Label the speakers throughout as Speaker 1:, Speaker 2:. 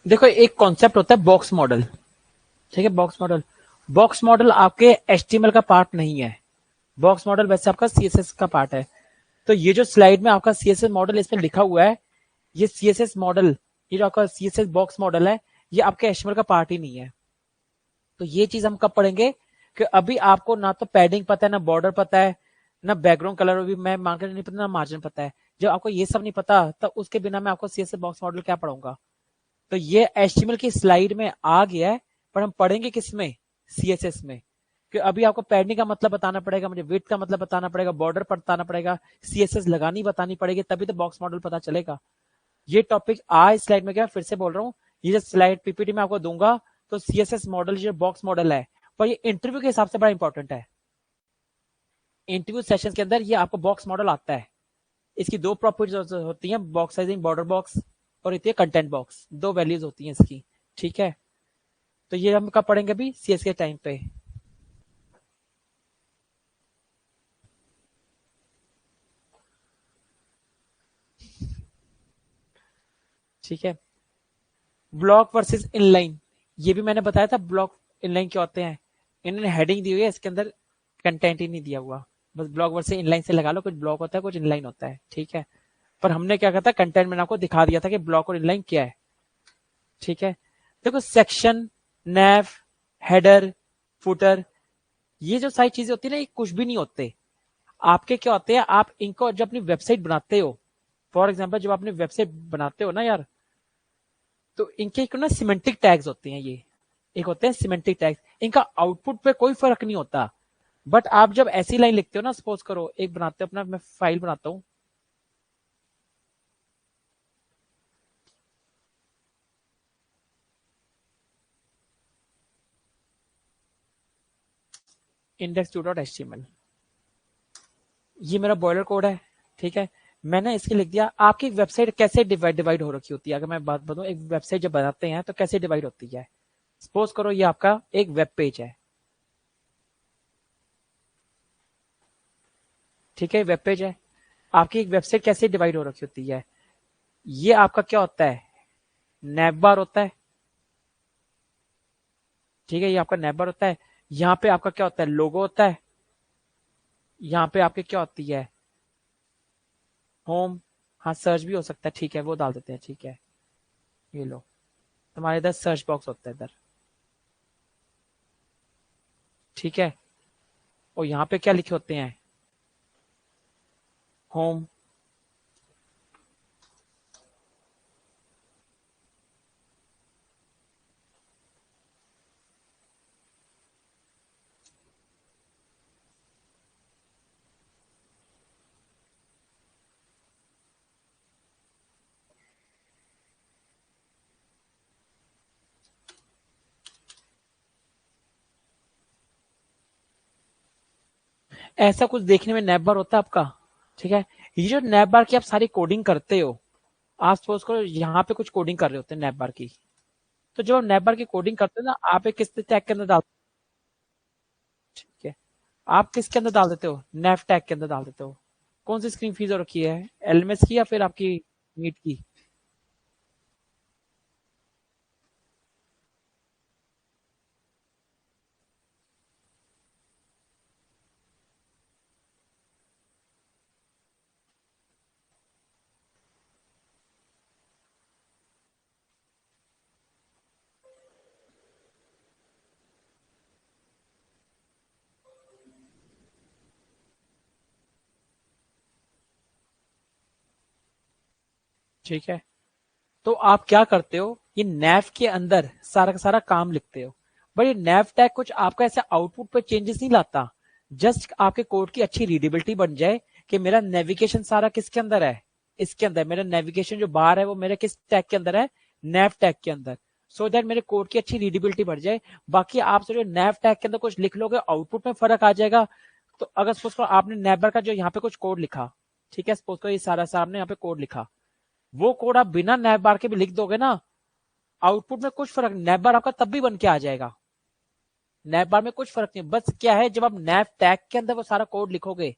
Speaker 1: देखो एक कॉन्सेप्ट होता है बॉक्स मॉडल, ठीक है। बॉक्स मॉडल आपके एचटीएमएल का पार्ट नहीं है। बॉक्स मॉडल वैसे आपका सीएसएस का पार्ट है। तो ये जो स्लाइड में आपका सीएसएस मॉडल इसमें लिखा हुआ है, ये सीएसएस मॉडल, ये जो आपका सीएसएस बॉक्स मॉडल है, ये आपके एचटीएमएल का पार्ट ही नहीं है। तो ये चीज हम कब पढ़ेंगे कि अभी आपको ना तो पैडिंग पता है, ना बॉर्डर पता है, ना बैकग्राउंड कलर भी मैं मार्केट नहीं पता, ना मार्जिन पता है। जब आपको ये सब नहीं पता तो उसके बिना मैं आपको सीएसएस बॉक्स मॉडल क्या पढ़ाऊंगा। तो ये एचटीएमएल की स्लाइड में आ गया है, पर हम पढ़ेंगे किसमें, सीएसएस में। कि अभी आपको पैडिंग का मतलब बताना पड़ेगा, मुझे विड्थ का मतलब बताना पड़ेगा, बॉर्डर बताना पड़ेगा, सीएसएस लगानी बतानी पड़ेगी, तभी तो बॉक्स मॉडल पता चलेगा। ये टॉपिक आज स्लाइड में क्या, फिर से बोल रहा हूँ, ये जो स्लाइड पीपीटी में आपको दूंगा, तो सीएसएस मॉडल जो बॉक्स मॉडल है, पर ये इंटरव्यू के हिसाब से बड़ा इंपॉर्टेंट है। इंटरव्यू सेशन के अंदर ये आपको बॉक्स मॉडल आता है। इसकी दो प्रॉपर्टीज होती हैं, बॉक्स साइजिंग, बॉर्डर बॉक्स, और होती है कंटेंट बॉक्स, दो वैल्यूज होती हैं इसकी, ठीक है। तो ये हम कब पढ़ेंगे अभी, सीएस के टाइम पे। ठीक है। ब्लॉक वर्सेस इनलाइन, ये भी मैंने बताया था, ब्लॉक इनलाइन क्या होते हैं। इन्होंने हेडिंग दी हुई है, इसके अंदर कंटेंट ही नहीं दिया हुआ, बस ब्लॉक वर्सेस इनलाइन से लगा लो, कुछ ब्लॉक होता है कुछ इनलाइन होता है, ठीक है। पर हमने क्या कहा था, कंटेंट मैंने आपको दिखा दिया था कि ब्लॉक और इनलाइन क्या है, ठीक है। देखो सेक्शन, नैव, हेडर, फुटर, ये जो सारी चीजें होती है ना, ये कुछ भी नहीं होते। आपके क्या होते हैं, आप इनको जब अपनी वेबसाइट बनाते हो, फॉर एग्जाम्पल जब आपने वेबसाइट बनाते हो ना यार, तो इनके एक ना सिमेंटिक टैग्स होते हैं, ये एक होते हैं सिमेंटिक टैग्स, इनका आउटपुट पे कोई फर्क नहीं होता। बट आप जब ऐसी लाइन लिखते हो ना, सपोज करो एक बनाते हो अपना, मैं फाइल बनाता हूँ, index2.html, ये मेरा बॉयलर कोड है, ठीक है। मैंने इसके लिख दिया, आपकी वेबसाइट कैसे डिवाइड हो रखी होती है, अगर मैं बात बताऊं, एक वेबसाइट जब बनाते हैं तो कैसे डिवाइड होती है। सपोज करो ये आपका एक वेब पेज है, ठीक है, वेब पेज है। आपकी एक वेबसाइट कैसे डिवाइड हो रखी होती है, ये आपका क्या होता है, नैव बार होता है, ठीक है, ये आपका नैव बार होता है। यहाँ पे आपका क्या होता है, लोगो होता है। यहाँ पे आपके क्या होती है, होम, हाँ सर्च भी हो सकता है, ठीक है, वो डाल देते हैं, ठीक है। ये लो, तुम्हारे इधर सर्च बॉक्स होता है इधर, ठीक है। और यहाँ पे क्या लिखे होते हैं, होम। ऐसा कुछ देखने में नैव बार होता है आपका, ठीक है। ये जो नैव बार की आप सारी कोडिंग करते हो, आप सपोज करो यहाँ पे कुछ कोडिंग कर रहे होते हैं नैव बार की, तो जब आप नैव बार की कोडिंग करते हो ना, आप एक किस टैग के अंदर डाल, ठीक है, आप किसके अंदर डाल देते हो, नैव टैग के अंदर डाल देते हो। कौन सी स्क्रीन फीस हो रखी है, एलएमएस की या फिर आपकी मीट की। ठीक है, तो आप क्या करते हो, ये नैव के अंदर सारा का सारा काम लिखते हो। बट ये नैव टैग कुछ आपका ऐसा आउटपुट पे चेंजेस नहीं लाता, जस्ट आपके कोड की अच्छी रीडेबिलिटी बन जाए कि मेरा नेविगेशन सारा किसके अंदर है, इसके अंदर। मेरा नेविगेशन जो बाहर है वो मेरे किस टैग के अंदर है, नैव टैग के अंदर, सो दैट मेरे कोड की अच्छी रीडेबिलिटी बढ़ जाए। बाकी आप जो नैव टैग के अंदर कुछ लिख लोगे, आउटपुट में फर्क आ जाएगा। तो अगर सपोज करो आपने नैवर का जो यहाँ पे कुछ कोड लिखा, ठीक है, सपोज करो ये सारा आपने यहाँ पे कोड लिखा, वो कोड आप बिना नैव बार के भी लिख दोगे ना, आउटपुट में कुछ फर्क नहीं, नैव बार आपका तब भी बन के आ जाएगा। नैव बार में कुछ फर्क नहीं, बस क्या है, जब आप नैव टैग के अंदर वो सारा कोड लिखोगे,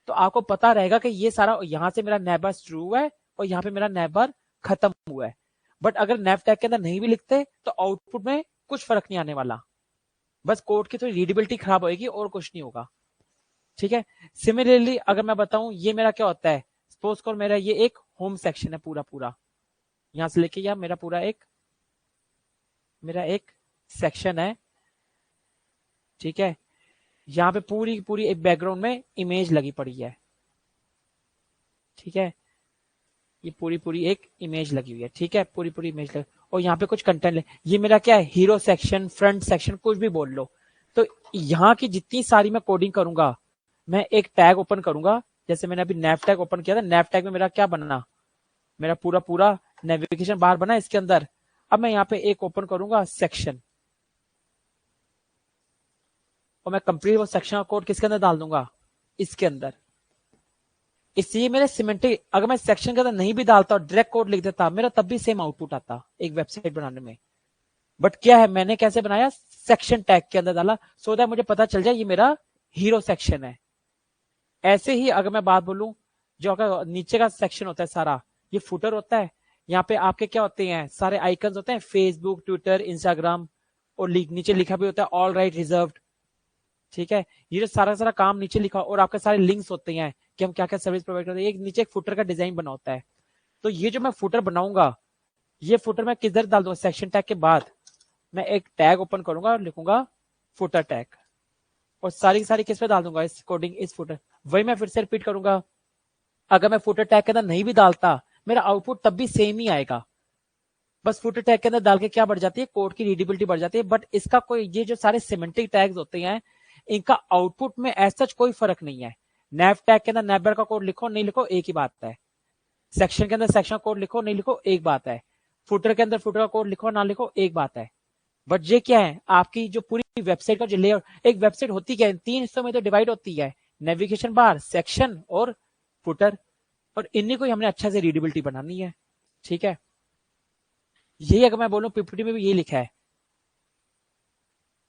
Speaker 1: तो आपको पता रहेगा कि ये सारा यहाँ से मेरा नैव बार शुरू हुआ है और यहाँ पे मेरा नैव बार खत्म हुआ है। बट अगर नैव टैग के अंदर नहीं भी लिखते तो आउटपुट में कुछ फर्क नहीं आने वाला, बस कोड की थोड़ी रीडेबिलिटी खराब होगी और कुछ नहीं होगा। ठीक है, सिमिलरली अगर मैं बताऊं ये मेरा क्या होता है, सपोज करो मेरा ये एक होम सेक्शन है पूरा पूरा, यहां से लेके या मेरा पूरा मेरा एक सेक्शन है। ठीक है, यहाँ पे पूरी पूरी एक बैकग्राउंड में इमेज लगी पड़ी है। ठीक है, ये पूरी पूरी एक इमेज लगी हुई है। ठीक है, पूरी पूरी इमेज लगी, और यहाँ पे कुछ कंटेंट, ये मेरा क्या है, हीरो सेक्शन, फ्रंट सेक्शन, कुछ भी बोल लो। तो यहाँ की जितनी सारी मैं कोडिंग करूंगा, मैं एक टैग ओपन करूंगा, जैसे मैंने अभी नैव टैग ओपन किया था, नैव टैग में मेरा क्या बनना, मेरा पूरा पूरा नेविगेशन बार बना इसके अंदर। अब मैं यहाँ पे एक ओपन करूंगा सेक्शन, और मैं कंप्लीट वो सेक्शन का कोड किसके अंदर डाल दूंगा, इसके अंदर। इसलिए मेरे सिमेंटिक, अगर मैं सेक्शन के अंदर नहीं भी डालता और डायरेक्ट कोड लिख देता, मेरा तब भी सेम आउटपुट आता एक वेबसाइट बनाने में। बट क्या है, मैंने कैसे बनाया, सेक्शन टैग के अंदर डाला, सो दैट मुझे पता चल जाए ये मेरा हीरो सेक्शन है। ऐसे ही अगर मैं बात बोलूं, जो अगर नीचे का सेक्शन होता है सारा, ये फुटर होता है, यहाँ पे आपके क्या होते हैं, सारे आइकन्स होते हैं, फेसबुक, ट्विटर, इंस्टाग्राम, और नीचे लिखा भी होता है ऑल राइट रिजर्व्ड। ठीक है, ये जो सारा सारा काम नीचे लिखा, और आपके सारे लिंक्स होते हैं कि हम क्या क्या सर्विस प्रोवाइड करते हैं, एक नीचे एक फुटर का डिजाइन बना होता है। तो ये जो मैं फुटर बनाऊंगा, ये फुटर मैं किधर डाल दूंगा, सेक्शन टैग के बाद मैं एक टैग ओपन करूंगा और लिखूंगा फुटर टैग, और सारी की सारी किस पे डाल दूंगा, इस कोडिंग, इस फुटर। वही मैं फिर से रिपीट करूंगा, अगर मैं फुटर टैग के अंदर नहीं भी डालता, मेरा आउटपुट तब भी सेम ही आएगा, बस फुटर टैग के अंदर डाल के क्या बढ़ जाती है, कोड की रीडेबिलिटी बढ़ जाती है। बट इसका कोई, ये जो सारे सिमेंटिक टैग्स होते हैं, इनका आउटपुट में एज सच कोई फर्क नहीं है। नैव टैग के अंदर नैवर का कोड लिखो नहीं लिखो एक ही बात है, सेक्शन के अंदर सेक्शन कोड लिखो नहीं लिखो एक बात है, फुटर के अंदर फुटर का कोड लिखो ना लिखो एक बात है। बट ये क्या है, आपकी जो पूरी वेबसाइट का जो लेआउट, एक वेबसाइट होती क्या है, 3 हिस्सों में तो डिवाइड होती है, नेविगेशन बार, सेक्शन और फुटर, और इन्हीं को ही हमने अच्छा से रीडेबिलिटी बनानी है। ठीक है, यही अगर मैं बोलूं पीपीटी में भी यही लिखा है,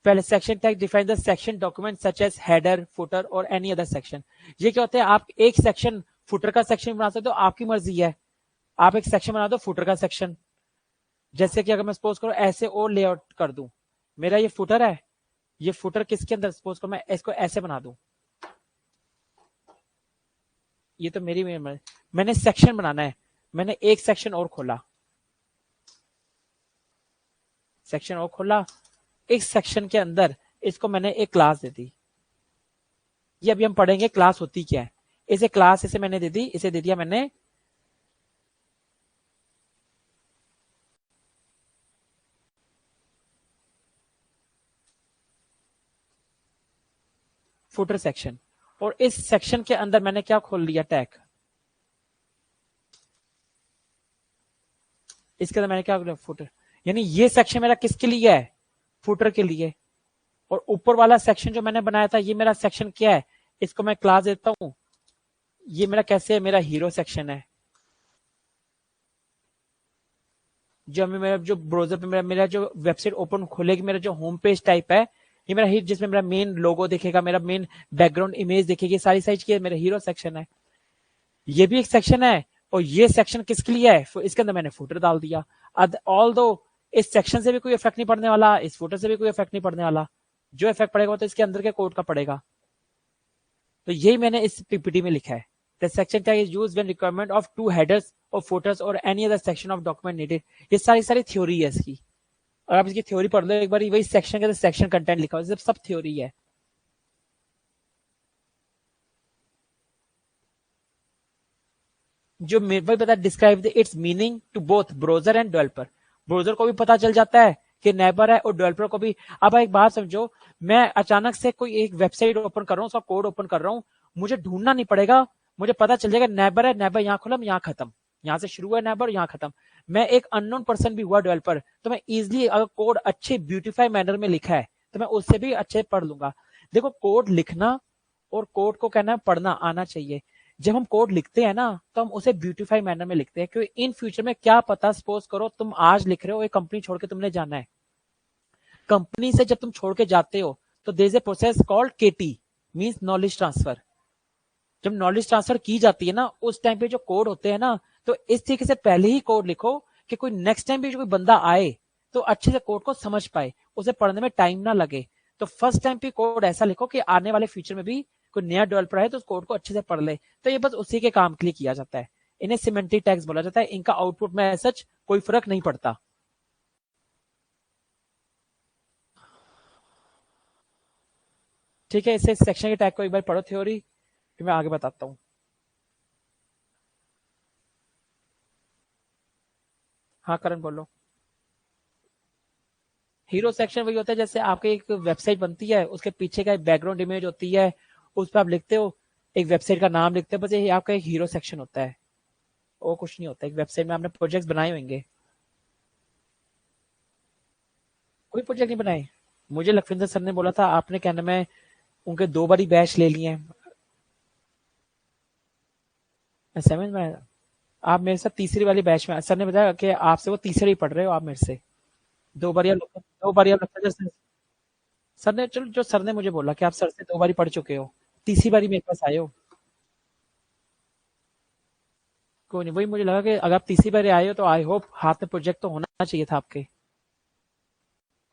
Speaker 1: पहले section tag define the section document such as header, footer और एनी अदर सेक्शन। ये क्या होता है, आप एक सेक्शन फुटर का सेक्शन बना सकते हो, आपकी मर्जी है, आप एक सेक्शन बना दो फुटर का सेक्शन। जैसे कि अगर मैं सपोज करो ऐसे और लेआउट कर दूं, मेरा ये फुटर है, ये फुटर किसके अंदर, सपोज करो मैं इसको ऐसे बना दूं, ये तो मेरी मैंने सेक्शन बनाना है, मैंने एक सेक्शन और खोला, सेक्शन और खोला, इस सेक्शन के अंदर इसको मैंने एक क्लास दे दी। ये अभी हम पढ़ेंगे क्लास होती क्या है। इसे क्लास इसे मैंने दे दी, इसे दे दिया मैंने फुटर सेक्शन, और इस सेक्शन के अंदर मैंने क्या खोल लिया, टैग। इसके अंदर मैंने क्या खोला, फुटर, यानी ये सेक्शन मेरा किसके लिए है, फुटर के लिए। और ऊपर वाला सेक्शन जो मैंने बनाया था, ये मेरा सेक्शन क्या है, इसको मैं क्लास देता हूं, ये मेरा कैसे है, मेरा हीरो सेक्शन है। जो मेरा जो ब्राउजर पे मेरा जो वेबसाइट ओपन खोलेगी, मेरा जो होम पेज टाइप है, ये मेरा हिट, जिसमें मेरा मेन लोगो दिखेगा, मेरा मेन बैकग्राउंड इमेज दिखेगी, सारी साइज की मेरा हीरो सेक्शन है। ये भी एक सेक्शन है, और ये सेक्शन किसके लिए है, इसके अंदर मैंने फुटर डाल दिया। ऑल दो इस सेक्शन से भी कोई इफेक्ट नहीं पड़ने वाला, इस फुटर से भी कोई इफेक्ट नहीं पड़ने वाला, जो इफेक्ट पड़ेगा वो तो इसके अंदर के कोड का पड़ेगा। तो यही मैंने इस पीपीटी में लिखा है, the section tag is used when requirement of 2 headers और फुटर्स और any other section of document needed. ये सारी सारी थ्योरी है इसकी, और आप इसकी थ्योरी पढ़ लो एक बार, वही सेक्शन के सेक्शन कंटेंट लिखा हुआ है, सब थ्योरी है। जो वही बता, describe its meaning to both browser and developer. Browser को भी पता चल जाता है कि नेबर है, और डेवलपर को भी। अब एक बात समझो, मैं अचानक से कोई एक वेबसाइट ओपन कर रहा हूँ, उसका कोड ओपन कर रहा हूँ, मुझे ढूंढना नहीं पड़ेगा, मुझे पता चल जाएगा नेबर है, नेबर यहाँ खुलम यहाँ खत्म, यहाँ से शुरू है नेबर यहाँ खत्म। मैं एक अननोन पर्सन भी हुआ डेवलपर, तो मैं इजिली, अगर कोड अच्छे ब्यूटीफाई मैनर में लिखा है तो मैं उससे भी अच्छे पढ़ लूंगा। देखो, कोड लिखना और कोड को कहना पढ़ना आना चाहिए। जब हम कोड लिखते हैं ना, तो हम उसे ब्यूटीफाई मैनर में लिखते हैं, क्योंकि इन फ्यूचर में क्या पता, सपोज करो तुम आज लिख रहे हो, एक कंपनी छोड़ के तुमने जाना है, कंपनी से जब तुम छोड़ के जाते हो तो there is a process called KT, means knowledge transfer. जब नॉलेज ट्रांसफर की जाती है ना, उस टाइम पे जो कोड होते हैं ना, तो इस तरीके से पहले ही कोड लिखो कि कोई नेक्स्ट टाइम भी जो कोई बंदा आए तो अच्छे से कोड को समझ पाए, उसे पढ़ने में टाइम ना लगे। तो फर्स्ट टाइम पे कोड ऐसा लिखो कि आने वाले फ्यूचर में भी कोई नया डेवलपर है तो उस कोड को अच्छे से पढ़ ले। तो ये बस उसी के काम के लिए किया जाता है। इन्हें सिमेंटिक टैग्स बोला जाता है। इनका आउटपुट में सच कोई फर्क नहीं पड़ता। ठीक है, इसे सेक्शन के टैग को एक बार पढ़ो थ्योरी, फिर मैं आगे बताता हूँ। हाँ करण बोलो। हीरो सेक्शन वही होता है जैसे आपकी एक वेबसाइट बनती है, उसके पीछे का एक बैकग्राउंड इमेज होती है, उस पर आप लिखते हो, एक वेबसाइट का नाम लिखते हो, बस ये आपका एक हीरो सेक्शन होता है। वो कुछ नहीं होता। एक वेबसाइट में आपने प्रोजेक्ट्स बनाए होंगे। कोई प्रोजेक्ट नहीं बनाए? मुझे लखविंदर सर ने बोला था आपने क्या नाम है उनके 2 बारी बैच ले लिए हैं। समझ में? आप मेरे साथ तीसरी वाली बैच में, सर ने बताया कि आपसे वो तीसरी पढ़ रहे हो आप मेरे से। 2 बार या 2 बार या लखविंदर सर ने, चलो जो सर ने मुझे बोला कि आप सर से 2 बारी पढ़ चुके हो, तीसरी बारी मेरे पास आए हो। कोई नहीं, वही मुझे लगा कि अगर आप तीसरी बार आए हो तो आई होप हाथ में प्रोजेक्ट तो होना चाहिए था आपके।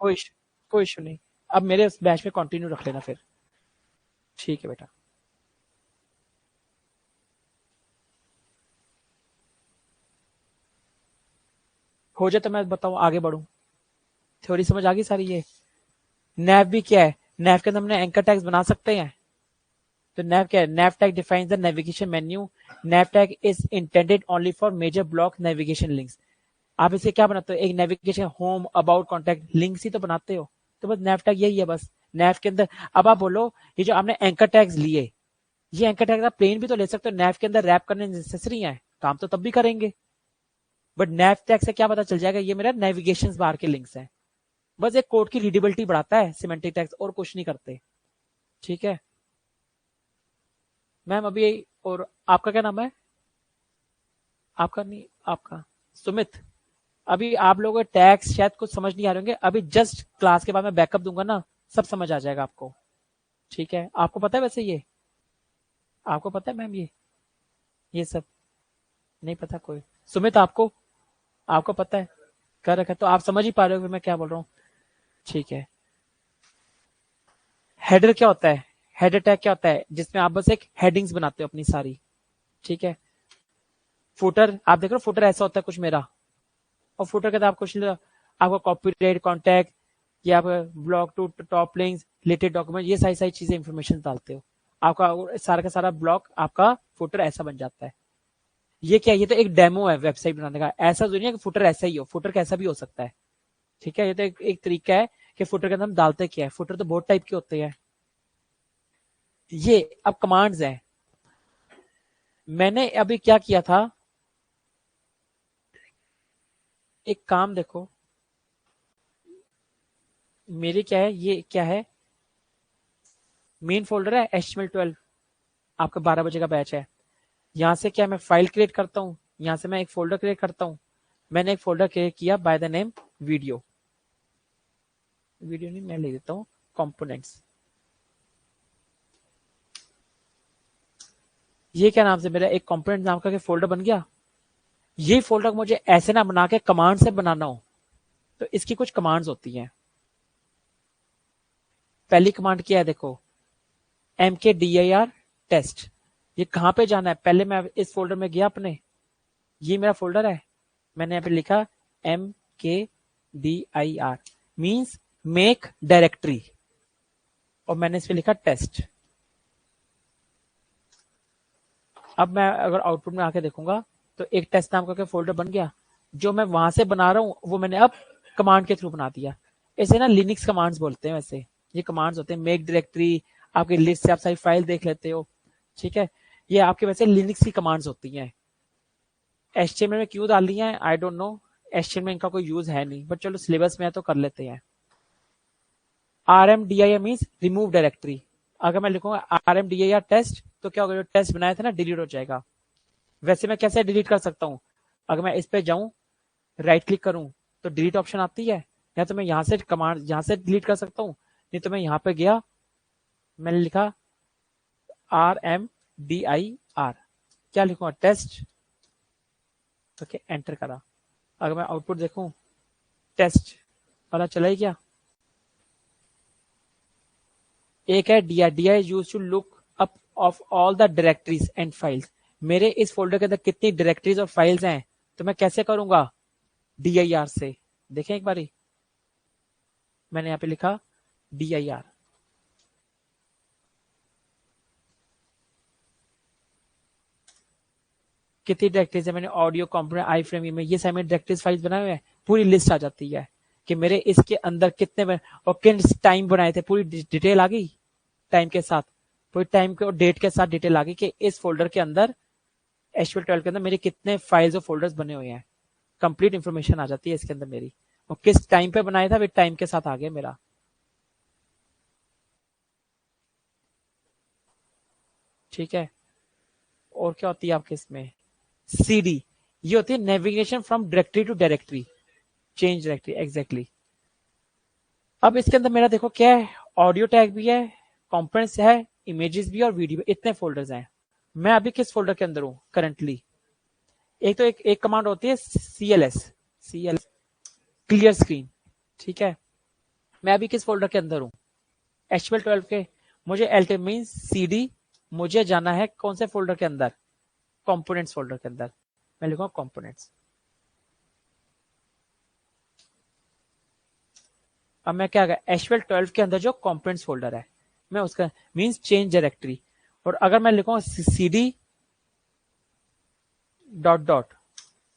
Speaker 1: कोई इशू, कोई इशू नहीं। अब मेरे उस बैच में कंटिन्यू रख लेना फिर। ठीक है बेटा। हो जाए तो मैं बताऊं, आगे बढ़ूं। थ्योरी समझ आ गई सारी ये। नैव भी क्या है? नैव के अंदर हमने एंकर टैग्स बना सकते हैं। तो नैव क्या है? Nav tag defines the navigation menu. Nav tag is intended only for major block navigation links. आप इसे क्या बनाते हो? एक navigation, home, about, contact, links ही तो बनाते हो। तो बस नैव टैग यही है बस। नैव के अंदर अब आप बोलो, ये जो आपने एंकर टैग्स लिए, ये एंकर टैग आप प्लेन भी तो ले सकते हो। नैव के अंदर रैप करने नेसेसरी है, काम तो तब भी करेंगे। बट नैव टैग से क्या पता चल जाएगा ये मेरा नेविगेशन बार के लिंक्स हैं। बस एक कोड की रीडेबिलिटी बढ़ाता है सिमेंटिक टैग्स, और कुछ नहीं करते। ठीक है मैम। अभी और आपका क्या नाम है? आपका नहीं, आपका सुमित। अभी आप लोगों के टैक्स शायद कुछ समझ नहीं आ रहे होंगे, अभी जस्ट क्लास के बाद मैं बैकअप दूंगा ना, सब समझ आ जाएगा आपको। ठीक है, आपको पता है वैसे ये, आपको पता है मैम ये सब नहीं पता कोई? सुमित आपको, आपको पता है? कर रखा है, तो आप समझ ही पा रहे हो मैं क्या बोल रहा हूँ। ठीक है। हेडर क्या होता है? हेडर टैग क्या होता है? जिसमें आप बस एक हेडिंग्स बनाते हो अपनी सारी। ठीक है। फुटर आप देख रहे हो, फुटर ऐसा होता है कुछ मेरा, और फुटर के अंदर आप कुछ आपका कॉपीराइट, कॉन्टैक्ट, या आप block to top links, related document, ये सारी सारी चीजें इंफॉर्मेशन डालते हो। आपका सारा का सारा ब्लॉक आपका फुटर ऐसा बन जाता है। ये क्या है? ये तो एक डेमो है वेबसाइट बनाने का। ऐसा जरूरी है कि फुटर ऐसा ही हो, फुटर कैसा भी हो सकता है। ठीक है, ये तो एक तरीका है कि फुटर के अंदर हम डालते क्या है। फुटर तो बहुत टाइप के होते हैं। ये अब कमांड्स हैं। मैंने अभी क्या किया था, एक काम देखो, मेरी क्या है, ये क्या है, मेन फोल्डर है HTML12। आपका 12 बजे का बैच है। यहां से क्या मैं फाइल क्रिएट करता हूँ, यहां से मैं एक फोल्डर क्रिएट करता हूँ। मैंने एक फोल्डर क्रिएट किया by the name video. Video नहीं, मैं ले देता हूँ कंपोनेंट्स। ये क्या नाम से मेरा एक कंपोनेंट नाम का फोल्डर बन गया। ये फोल्डर मुझे ऐसे ना बना के कमांड से बनाना हो, तो इसकी कुछ कमांड्स होती हैं। पहली कमांड क्या है देखो, mkdir टेस्ट। ये कहां पे जाना है? पहले मैं इस फोल्डर में गया अपने, ये मेरा फोल्डर है, मैंने यहाँ पे लिखा mkdir मीन्स मेक डायरेक्टरी, और मैंने इस पे लिखा टेस्ट। अब मैं अगर आउटपुट में आके देखूंगा तो एक टेस्ट नाम का फोल्डर बन गया। जो मैं वहां से बना रहा हूँ वो मैंने अब कमांड के थ्रू बना दिया। इसे ना लिनक्स कमांड्स बोलते हैं वैसे। ये कमांड्स होते हैं मेक डायरेक्टरी, आपकी लिस्ट से आप सारी फाइल देख लेते हो। ठीक है, ये आपके वैसे लिनक्स की कमांड्स होती हैं। एचटीएमएल में क्यों डाल दिया है आई डोंट नो। एचटीएमएल में इनका कोई यूज है नहीं, बट चलो सिलेबस में है तो कर लेते हैं। RMDIR means remove directory. अगर मैं लिखूंगा RMDIR टेस्ट तो क्या होगा, जो टेस्ट बनाया था ना डिलीट हो जाएगा। वैसे मैं कैसे डिलीट कर सकता हूँ? अगर मैं इस पे जाऊं, राइट क्लिक करूं, तो डिलीट ऑप्शन आती है, या तो मैं यहां से कमांड यहां से डिलीट कर सकता हूँ। नहीं तो मैं यहां पे गया, मैंने लिखा RMDIR, क्या लिखूंगा, टेस्ट। ओके, एंटर करा। अगर मैं आउटपुट देखूं टेस्ट पता चला ही क्या, एक है D I use to look up of all the directories and files. मेरे इस फोल्डर के अंदर कितनी डायरेक्टरीज और फाइल्स हैं, तो मैं कैसे करूंगा, dir से। देखें एक बारी, मैंने यहां पे लिखा dir, कितनी डायरेक्टरीज है, मैंने ऑडियो कंपोनेंट आई फ्रेम में ये सारे डायरेक्टरीज फाइल्स बनाए हुए हैं, पूरी लिस्ट आ जाती है कि मेरे इसके अंदर कितने और किन टाइम बनाए थे, पूरी डिटेल आ गई टाइम के साथ, पूरी टाइम के और डेट के साथ डिटेल आ गई कि इस फोल्डर के अंदर HTML12 के अंदर मेरे कितने फाइल्स और फोल्डर्स बने हुए हैं, कंप्लीट इंफॉर्मेशन आ जाती है इसके अंदर मेरी, और किस टाइम पे बनाया था वे टाइम के साथ आ गया मेरा। ठीक है, और क्या होती है आपके इसमें, CD, ये होती है navigation from directory to directory, change directory exactly. अब इसके अंदर मेरा देखो क्या है, ऑडियो टैग भी है, कंपोनेंट्स है, इमेजेस भी और वीडियो, इतने फोल्डर्स हैं। मैं अभी किस फोल्डर के अंदर हूं करंटली, एक तो एक कमांड होती है CLS क्लियर स्क्रीन। ठीक है, मैं अभी किस फोल्डर के अंदर हूं, HTML12 के, मुझे LT मीन CD, मुझे जाना है कौन से फोल्डर के अंदर, कंपोनेंट्स फोल्डर के अंदर, मैं लिखूंगा कंपोनेंट्स। अब मैं क्या HTML12 के अंदर जो कंपोनेंट्स फोल्डर है, मैं उसका मींस चेंज डायरेक्टरी, और अगर मैं लिखूंगा CD डॉट डॉट,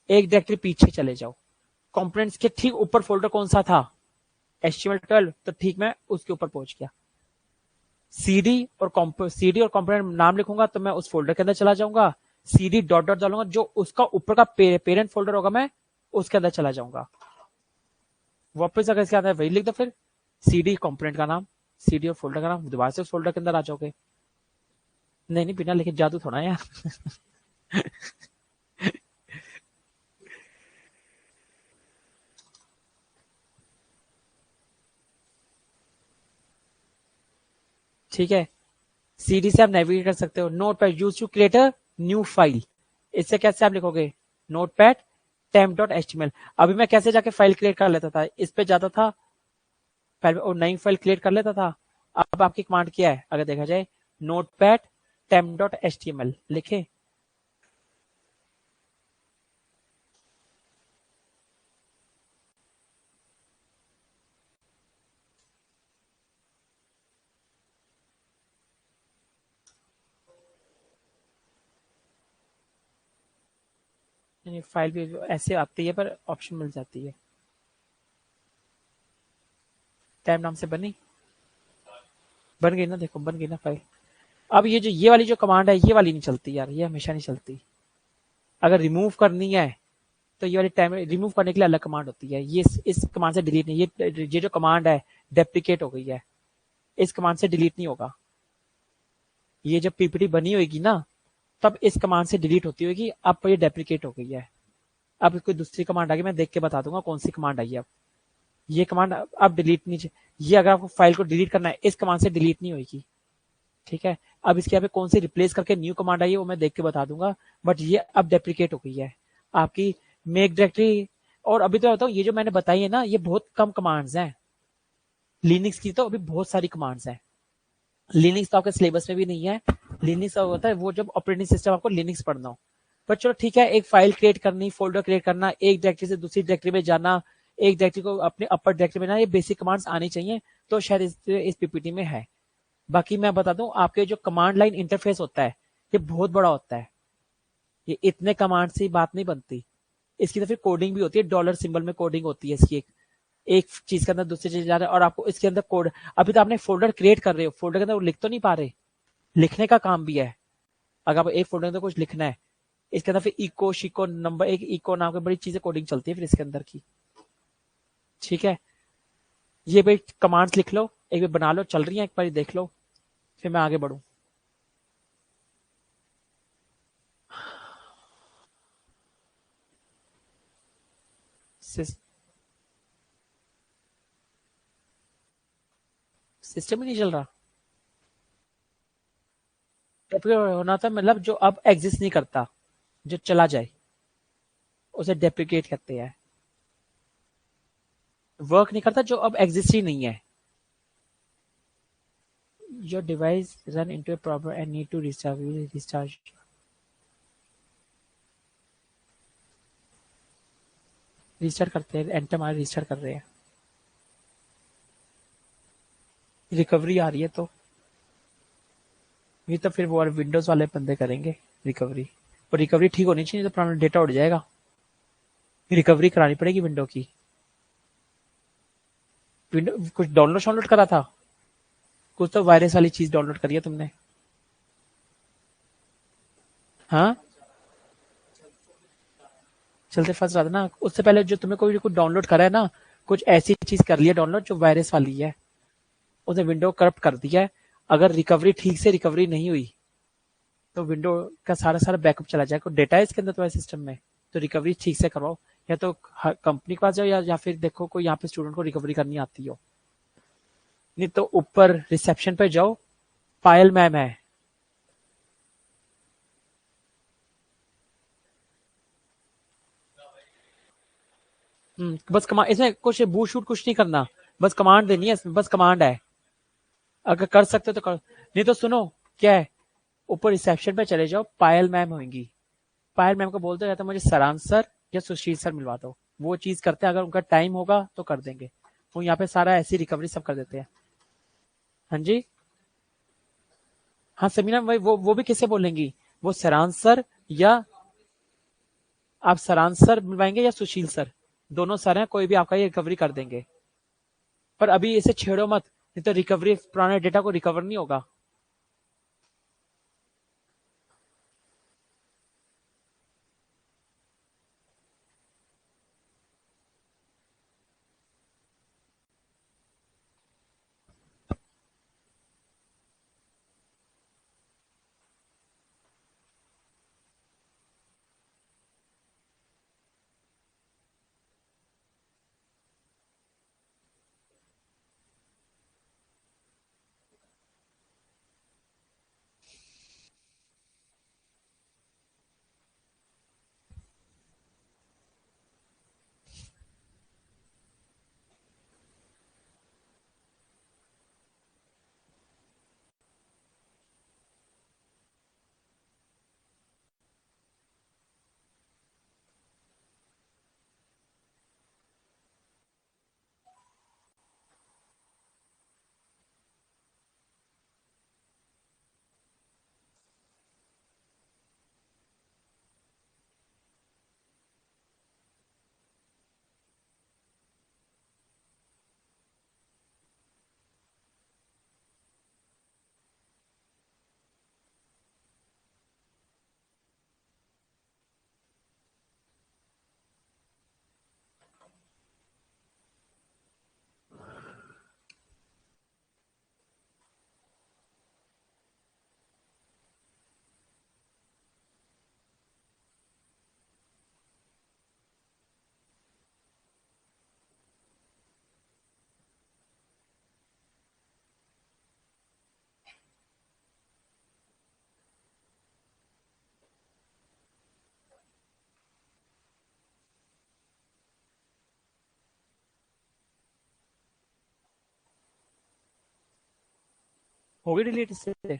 Speaker 1: एक डायरेक्टरी पीछे चले जाओ, कंपोनेंट्स के ठीक ऊपर फोल्डर कौन सा था, HTML12, तो ठीक मैं उसके ऊपर पहुंच गया। CD और कंपोनेंट नाम लिखूंगा तो मैं उस फोल्डर के अंदर चला जाऊंगा, CD डॉट डॉट डालूंगा, जो उसका ऊपर का पेरेंट फोल्डर होगा मैं उसके अंदर चला जाऊंगा। वापस अगर इसके अंदर वही लिख दो फिर, CD कंपोनेंट का नाम, CD और फोल्डर का नाम, दोबारा से उस फोल्डर के अंदर आ जाओगे। नहीं नहीं, बिना लिखे जादू थोड़ा है यार। ठीक है, CD से आप नेविगेट कर सकते हो। Notepad use to create a new file, इससे कैसे आप लिखोगे, नोटपैड temp.html। अभी मैं कैसे जाके फाइल क्रिएट कर लेता था, इस पे जाता था पहले और नई फाइल क्रिएट कर लेता था। अब आपकी कमांड क्या है, अगर देखा जाए, नोटपैड temp.html लिखे, फाइल भी ऐसे आती है पर ऑप्शन मिल जाती है, टैब नाम से बन गई ना, देखो बन गई ना फाइल। अब ये वाली जो कमांड है, ये वाली नहीं चलती यार, ये हमेशा नहीं चलती। अगर रिमूव करनी है तो ये वाली टाइम रिमूव करने के लिए अलग कमांड होती है, ये इस कमांड से डिलीट नहीं, ये जो कमांड है डेप्लीकेट हो गई है, इस कमांड से डिलीट नहीं होगा। ये जब पीपीटी बनी होगी ना, तब इस कमांड से डिलीट होती होगी, अब ये डेप्लीकेट हो गई है। अब कोई दूसरी कमांड आ गई, मैं देख के बता दूंगा कौन सी कमांड आई है। अब ये कमांड अब डिलीट नहीं, ये अगर आपको फाइल को डिलीट करना है, इस कमांड से डिलीट नहीं होगी। ठीक है, अब इसके यहाँ पे कौन सी रिप्लेस करके न्यू कमांड आई है वो मैं देख के बता दूंगा, बट ये अब डेप्लीकेट हो गई है आपकी मेक डायरेक्टरी। और अभी तो बताऊँ, ये जो मैंने बताई है ना, ये बहुत कम कमांड्स हैं, लिनक्स की तो अभी बहुत सारी कमांड्स हैं। लिनक्स तो आपके सिलेबस में भी नहीं है, लिनक्स होता है वो जब ऑपरेटिंग सिस्टम आपको लिनक्स पढ़ना हो। पर चलो ठीक है, एक फाइल क्रिएट करनी, फोल्डर क्रिएट करना, एक डायरेक्टरी से दूसरी डायरेक्टरी में जाना, एक डायरेक्टरी को अपने अपर डायरेक्टरी में जाना, ये बेसिक कमांड्स आनी चाहिए, तो शायद इस पीपीटी में है। बाकी मैं बता दूं, आपके जो कमांड लाइन इंटरफेस होता है, ये बहुत बड़ा होता है, ये इतने कमांड से बात नहीं बनती, इसकी तो फिर कोडिंग भी होती है, डॉलर सिंबल में कोडिंग होती है इसकी, एक चीज के अंदर दूसरी चीज जा रहा है, और आपको इसके अंदर कोड, अभी तो आपने फोल्डर क्रिएट कर रहे हो, फोल्डर के अंदर लिख तो नहीं पा रहे, लिखने का काम भी है। अगर आप एक फोल्डर के अंदर कुछ लिखना है, इसके अंदर फिर इको शिको नंबर, एक इको नाम की बड़ी चीजें कोडिंग चलती है फिर इसके अंदर की। ठीक है, ये भाई कमांड्स लिख लो, एक बार बना लो, चल रही है, एक बार देख लो, फिर मैं आगे बढ़ू। सिस्टम ही नहीं चल रहा, होना था मतलब जो अब एग्जिस्ट नहीं करता, जो चला जाए उसे डेप्रिकेट कहते हैं। वर्क नहीं करता, जो अब एग्जिस्ट ही नहीं है। Your device run into a problem and need to recharge. Restart करते हैं, एंटर हमारे रिस्टार्ट कर रहे हैं। रिकवरी आ रही है तो ये तो फिर वो विंडोज वाले बंदे करेंगे रिकवरी। और रिकवरी ठीक होनी चाहिए, तो पुराना डेटा उड़ जाएगा। रिकवरी करानी पड़ेगी विंडो की। विंडो कुछ डाउनलोड करा था, कुछ तो वायरस वाली चीज डाउनलोड करी है तुमने। हाँ, चलते फंस रहा था ना, उससे पहले जो तुमने कोई कुछ डाउनलोड करा है ना, कुछ ऐसी चीज कर लिया डाउनलोड जो वायरस वाली है, उसने विंडो करप्ट कर दिया है। अगर रिकवरी ठीक से रिकवरी नहीं हुई तो विंडो का सारा सारा बैकअप चला जाएगा। डेटा है इसके अंदर तुम्हारे सिस्टम में, तो रिकवरी ठीक से करवाओ। या तो कंपनी के पास जाओ, या फिर देखो कोई यहाँ पे स्टूडेंट को रिकवरी करनी आती हो। नहीं तो ऊपर रिसेप्शन पे जाओ, पायल मैम है। बस कमांड, इसमें कुछ बूट शूट कुछ नहीं करना, बस कमांड देनी है, इसमें बस कमांड है। अगर कर सकते हो तो कर, नहीं तो सुनो क्या है, ऊपर रिसेप्शन पे चले जाओ, पायल मैम होंगी। पायल मैम को बोलते रहता मुझे सरांश सर या सुशील सर मिलवा दो। वो चीज करते हैं, अगर उनका टाइम होगा तो कर देंगे। वो यहाँ पे सारा ऐसी रिकवरी सब कर देते हैं। हाँ जी। हाँ समीना, भाई वो भी किसे बोलेंगी, वो सरांश सर या आप सरांश सर मिलवाएंगे या सुशील सर, दोनों सर हैं, कोई भी आपका ये रिकवरी कर देंगे। पर अभी इसे छेड़ो मत, नहीं तो रिकवरी पुराने डेटा को रिकवर नहीं होगा। हो गई डिलीट इससे।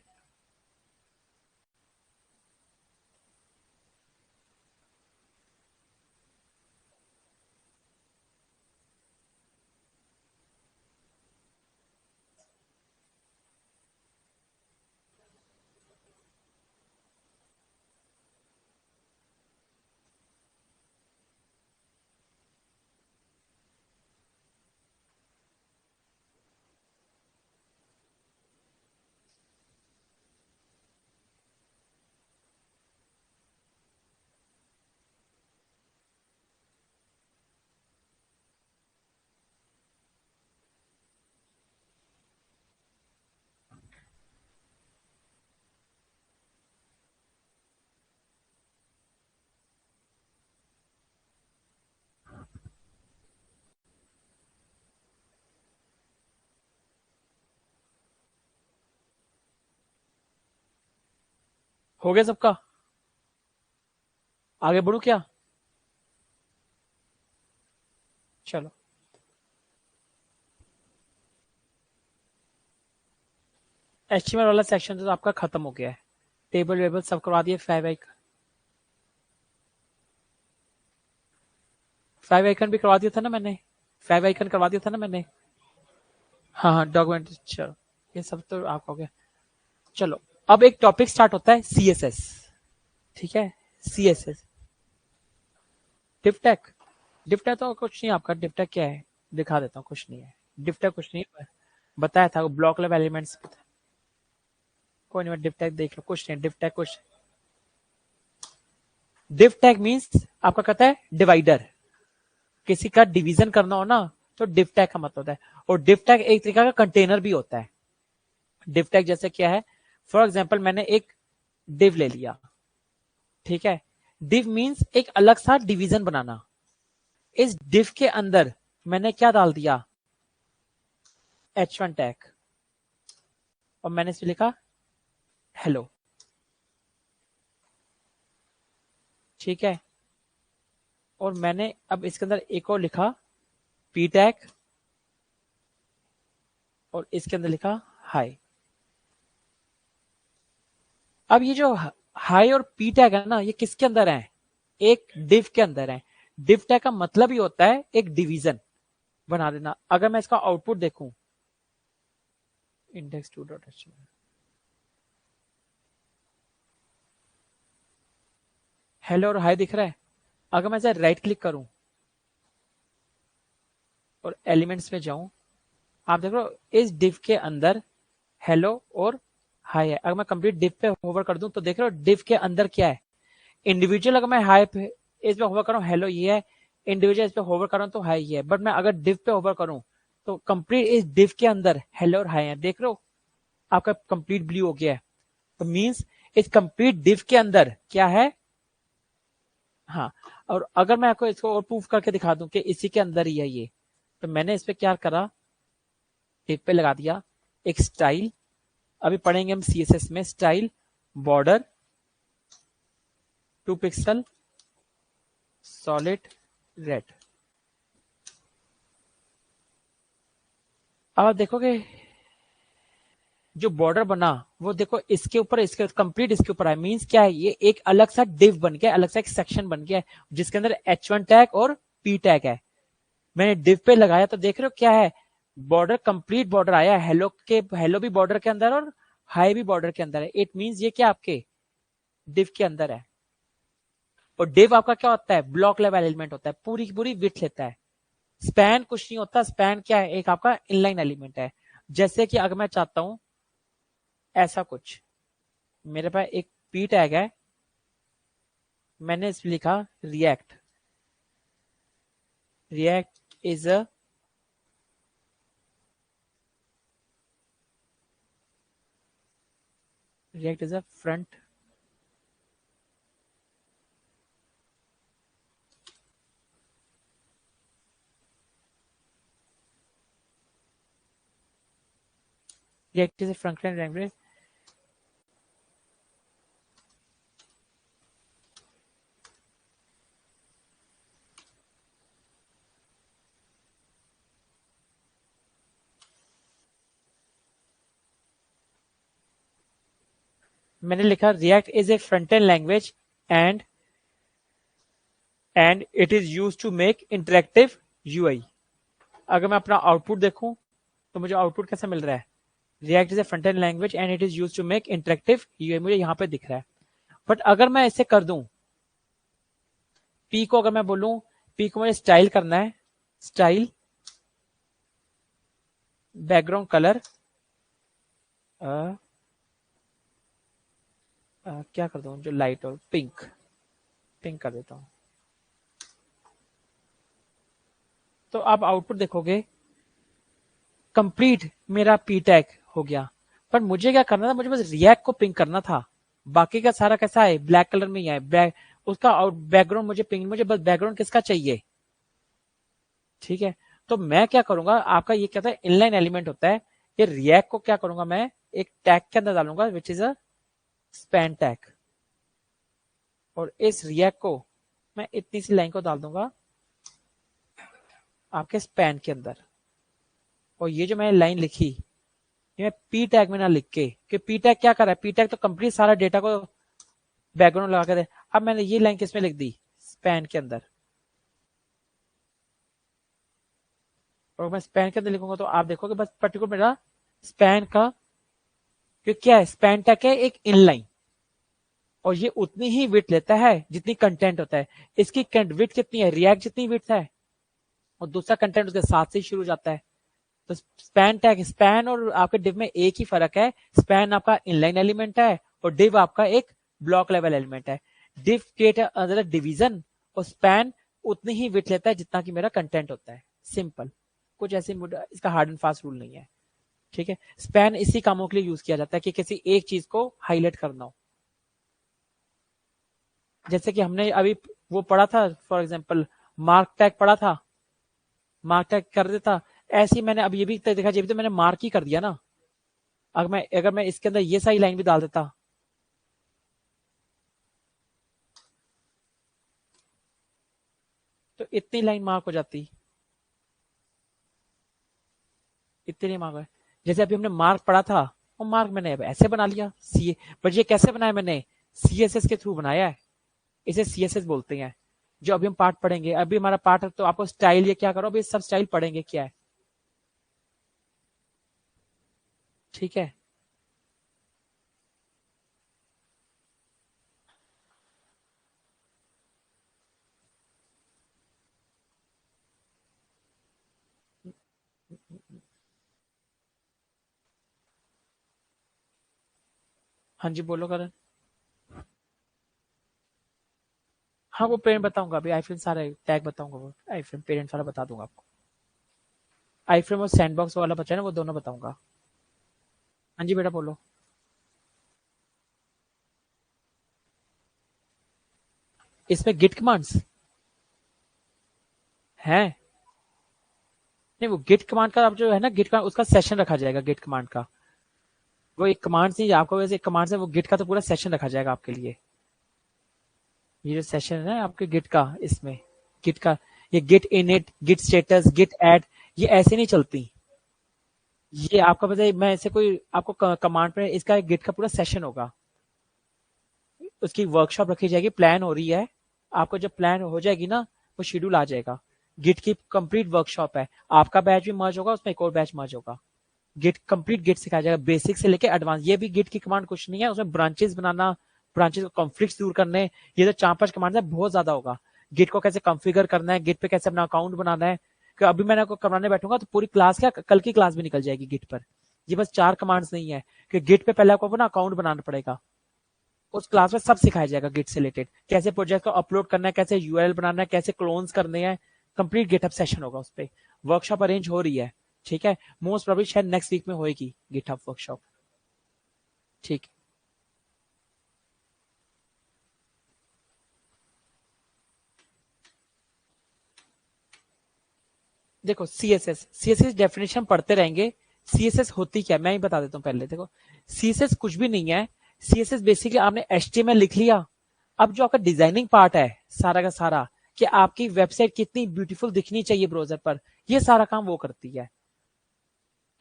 Speaker 1: हो गया सबका, आगे बढ़ू क्या? चलो। HTML वाला सेक्शन तो आपका खत्म हो गया है, टेबल वेबल सब करवा दिए। फाइव आइकन भी करवा दिया था ना मैंने, 5 आइकन करवा दिया था ना मैंने। हाँ हाँ, डॉक्यूमेंट, चलो ये सब तो आपका हो गया। चलो अब एक टॉपिक स्टार्ट होता है CSS, ठीक है। CSS, डिफटेक। डिफटेक तो कुछ नहीं आपका, डिफटेक क्या है दिखा देता हूँ, कुछ नहीं है डिफटेक, कुछ नहीं है, बताया था वो ब्लॉक लेवल एलिमेंट्स। कोई नहीं, डिफटेक देख लो, कुछ नहीं डिफटेक कुछ। डिफटेक मीन्स आपका कहता है डिवाइडर, किसी का डिवीजन करना हो ना तो डिफटेक का मतलब होता है। और डिफटेक एक तरीका का कंटेनर भी होता है। डिफटेक जैसे क्या है, फॉर एग्जाम्पल मैंने एक डिव ले लिया, ठीक है। डिव मीन्स एक अलग सा डिवीजन बनाना। इस डिव के अंदर मैंने क्या डाल दिया, H1 टैग, और मैंने इसमें लिखा हेलो, ठीक है। और मैंने अब इसके अंदर एक और लिखा P टैग, और इसके अंदर लिखा हाई। अब ये जो हाई और P टैग है ना, ये किसके अंदर है, एक डिव के अंदर है। डिव टैग का मतलब ही होता है एक डिवीजन बना देना। अगर मैं इसका आउटपुट देखूं, index2.html, हेलो और हाई दिख रहा है। अगर मैं इसे राइट क्लिक करूं और एलिमेंट्स में जाऊं, आप देख लो इस डिव के अंदर हेलो और हाई है। अगर मैं कंप्लीट डिव पे होवर कर दूं तो देख रहे हो डिव के अंदर क्या है, इंडिविजुअल। अगर मैं हाई पे इस पे होवर करूं हेलो ये है, इंडिविजुअल इस पे होवर करूं तो हाई ये है। बट मैं अगर डिव पे होवर करूं तो कंप्लीट इस डिव के अंदर हेलो और हाई है। देख रहे हो आपका कंप्लीट ब्लू हो गया है। तो मीन्स इस कंप्लीट डिव के अंदर क्या है, हाँ। और अगर मैं आपको इसको और प्रूफ करके दिखा दूं कि इसी के अंदर ही है ये, तो मैंने इस पे क्या करा, टिप पे लगा दिया एक स्टाइल। अभी पढ़ेंगे हम CSS में, style border 2 pixel solid red. अब आप देखोगे जो बॉर्डर बना वो देखो इसके ऊपर, इसके कंप्लीट इसके ऊपर है। मींस क्या है, ये एक अलग सा डिव बन गया, अलग सा एक सेक्शन बन गया है जिसके अंदर H1 टैग और P टैग है। मैंने डिव पे लगाया तो देख रहे हो क्या है, बॉर्डर कंप्लीट बॉर्डर आया, हेलो के हेलो भी बॉर्डर के अंदर और हाई भी बॉर्डर के अंदर है। इट मींस ये क्या आपके डिव के अंदर है। और डिव आपका क्या होता है, ब्लॉक लेवल एलिमेंट होता है, पूरी की पूरी विड्थ लेता है। स्पैन कुछ नहीं होता, स्पैन क्या है, एक आपका इनलाइन एलिमेंट है। जैसे कि अगर मैं चाहता हूं ऐसा कुछ, मेरे पास एक P टैग है, मैंने इसमें लिखा React. React is a front React is a front end language. मैंने लिखा React is a front end language and it is use to make interactive UI. अगर मैं अपना आउटपुट देखूं तो मुझे आउटपुट कैसा मिल रहा है, React is a front end language and it is use to make interactive UI, मुझे यहां पे दिख रहा है। बट अगर मैं इसे कर दूं P को, अगर मैं बोलूं P को मुझे स्टाइल करना है, स्टाइल बैकग्राउंड कलर क्या कर दूं, जो लाइट और पिंक, पिंक कर देता हूं। तो आप आउटपुट देखोगे कंप्लीट मेरा P टैग हो गया। पर मुझे क्या करना था, मुझे बस रिएक्ट को पिंक करना था, बाकी का सारा कैसा है, ब्लैक कलर में ही है। उसका बैकग्राउंड मुझे पिंक, मुझे बस बैकग्राउंड किसका चाहिए, ठीक है। तो मैं क्या करूंगा, आपका ये क्या था, इनलाइन एलिमेंट होता है। ये रिएक्ट को क्या करूंगा, मैं एक टैग के अंदर डालूंगा which is a span tag. और इस रिएक्ट को मैं इतनी सी लाइन को डाल दूंगा आपके स्पैन के अंदर। और ये जो मैंने लाइन लिखी ये पी टैग में ना लिख के, कि पी टैग क्या कर रहा है, पी टैग तो कंप्लीट सारा डेटा को बैकग्राउंड लगा के दे। अब मैंने ये लाइन किसमें लिख दी, स्पैन के अंदर, और मैं स्पैन के अंदर लिखूंगा तो आप देखोगे बस पर्टिकुलर मेरा स्पैन का, क्योंकि क्या है, स्पैन टैग है एक इनलाइन, और ये उतनी ही विड्थ लेता है जितनी कंटेंट होता है। इसकी विड्थ कितनी है, रिएक्ट जितनी विड्थ है, और दूसरा कंटेंट उसके साथ से शुरू हो जाता है। तो स्पैन टैग, स्पैन और आपके डिव में एक ही फर्क है, स्पैन आपका इनलाइन एलिमेंट है और डिव आपका एक ब्लॉक लेवल एलिमेंट है। डिव क्रिएट अदर डिवीजन, और स्पैन उतनी ही विड्थ लेता है जितना कि मेरा कंटेंट होता है। सिंपल, कुछ ऐसे इसका हार्ड एंड फास्ट रूल नहीं है। ठीक है, स्पैन इसी कामों के लिए यूज किया जाता है कि किसी एक चीज को हाईलाइट करना हो। जैसे कि हमने अभी वो पढ़ा था, फॉर एग्जाम्पल मार्क टैग पढ़ा था, मार्क टैग कर देता, ऐसे ही मैंने अब ये भी देखा, ये भी तो मैंने मार्क ही कर दिया ना। अगर मैं इसके अंदर ये सारी लाइन भी डाल देता, तो इतनी लाइन मार्क हो जाती, इतनी मार्क है। जैसे अभी हमने मार्क पढ़ा था, वो मार्क मैंने अब ऐसे बना लिया सी, बट ये कैसे बनाया मैंने, सीएसएस के थ्रू बनाया है, इसे सीएसएस बोलते हैं। जो अभी हम पार्ट पढ़ेंगे, अभी हमारा पार्ट है, तो आपको स्टाइल, ये क्या करो, अभी सब स्टाइल पढ़ेंगे क्या है। ठीक है, हाँ जी बोलो करण। हाँ वो पेरेंट बताऊंगा, अभी आईफ्रेम सारा टैग बताऊंगा, वो आईफ्रेम पेरेंट सारा बता दूंगा आपको। आईफ्रेम और सैंडबॉक्स वाला बचा है ना, वो दोनों बताऊंगा। हाँ जी बेटा बोलो। इसमें गिट कमांड्स हैं? नहीं, वो गिट कमांड का, आप जो है ना गिट का, उसका सेशन रखा जाएगा गिट कमांड का। वो एक कमांड नहीं, आपको वैसे एक कमांड से वो गिट का तो पूरा सेशन रखा जाएगा आपके लिए। ये जो सेशन है आपके गिट का, इसमें गिट का, ये git init, git status, git add, ये ऐसे नहीं चलती। ये आपका पता है, मैं ऐसे कोई आपको कमांड पे, इसका गिट का पूरा सेशन होगा, उसकी वर्कशॉप रखी जाएगी, प्लान हो रही है। आपको जब प्लान हो जाएगी ना, वो शेड्यूल आ जाएगा। गिट की कंप्लीट वर्कशॉप है, आपका बैच भी मर्ज होगा, उसमें एक और बैच मर्ज होगा। गिट कंप्लीट गिट सिखाया जाएगा, बेसिक से लेके एडवांस। ये भी गिट की कमांड कुछ नहीं है, उसमें ब्रांचेस बनाना, ब्रांचेस को कॉन्फ्लिक्ट दूर करने, ये तो 4-5 कमांड है, बहुत ज्यादा होगा। गिट को कैसे कॉन्फ़िगर करना है, गिट पे कैसे अपना अकाउंट बनाना है, कि अभी मैंने आपको करवाने बैठूंगा तो पूरी क्लास, क्या कल की क्लास भी निकल जाएगी गिट पर। ये बस 4 कमांड्स नहीं है, कि गिट पे पहले आपको अपना अकाउंट बनाना पड़ेगा। उस क्लास में सब सिखाया जाएगा गिट से रिलेटेड, कैसे प्रोजेक्ट को अपलोड करना है, कैसे यूआरएल बनाना है, कैसे क्लोन्स करने हैं। कंप्लीट गिटहब सेशन होगा उस पर। वर्कशॉप अरेंज हो रही है, ठीक है, मोस्ट प्रोबेबली शायद नेक्स्ट वीक में होएगी गिटहब वर्कशॉप। ठीक। देखो सीएसएस, सीएसएस डेफिनेशन पढ़ते रहेंगे। सीएसएस होती क्या, मैं ही बता देता हूँ पहले। देखो सीएसएस कुछ भी नहीं है, सीएसएस बेसिकली आपने एचटीएमएल लिख लिया। अब जो आपका डिजाइनिंग पार्ट है सारा का सारा, कि आपकी वेबसाइट कितनी ब्यूटीफुल दिखनी चाहिए ब्राउजर पर, ये सारा काम वो करती है।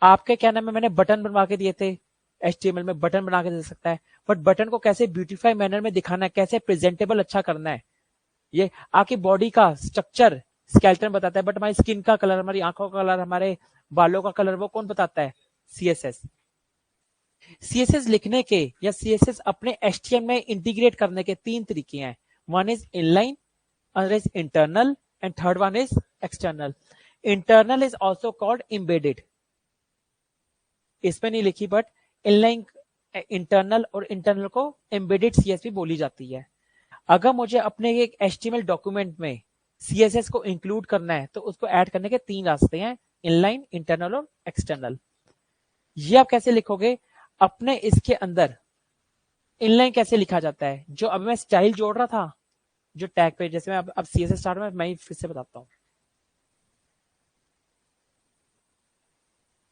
Speaker 1: आपके क्या नाम है, मैंने बटन बनवा के दिए थे, एचटीएमएल में बटन बना के दे सकता है, बट बटन को कैसे ब्यूटीफाई मैनर में दिखाना है, कैसे प्रेजेंटेबल अच्छा करना है, ये आपकी बॉडी का स्ट्रक्चर स्केलेटन बताता है, बट हमारी स्किन का कलर, हमारी आंखों का कलर, हमारे बालों का कलर, वो कौन बताता है, सीएसएस। सीएसएस लिखने के या सीएसएस अपने एचटीएमएल में इंटीग्रेट करने के 3 तरीके हैं। One is inline, other is internal, and third one is external. Internal is also called embedded, इसमें नहीं लिखी, बट इनलाइन, इंटरनल और इंटरनल को एम्बेडेड सीएसवी बोली जाती है। अगर मुझे अपने एक एचटीएमएल डॉक्यूमेंट में सीएसएस को इंक्लूड करना है, तो उसको ऐड करने के 3 रास्ते हैं, इनलाइन, इंटरनल और एक्सटर्नल। ये आप कैसे लिखोगे अपने इसके अंदर, इनलाइन कैसे लिखा जाता है, जो अब मैं स्टाइल जोड़ रहा था जो टैग पे, जैसे मैं अब सीएसएस स्टार्ट में मैं फिर से बताता हूँ।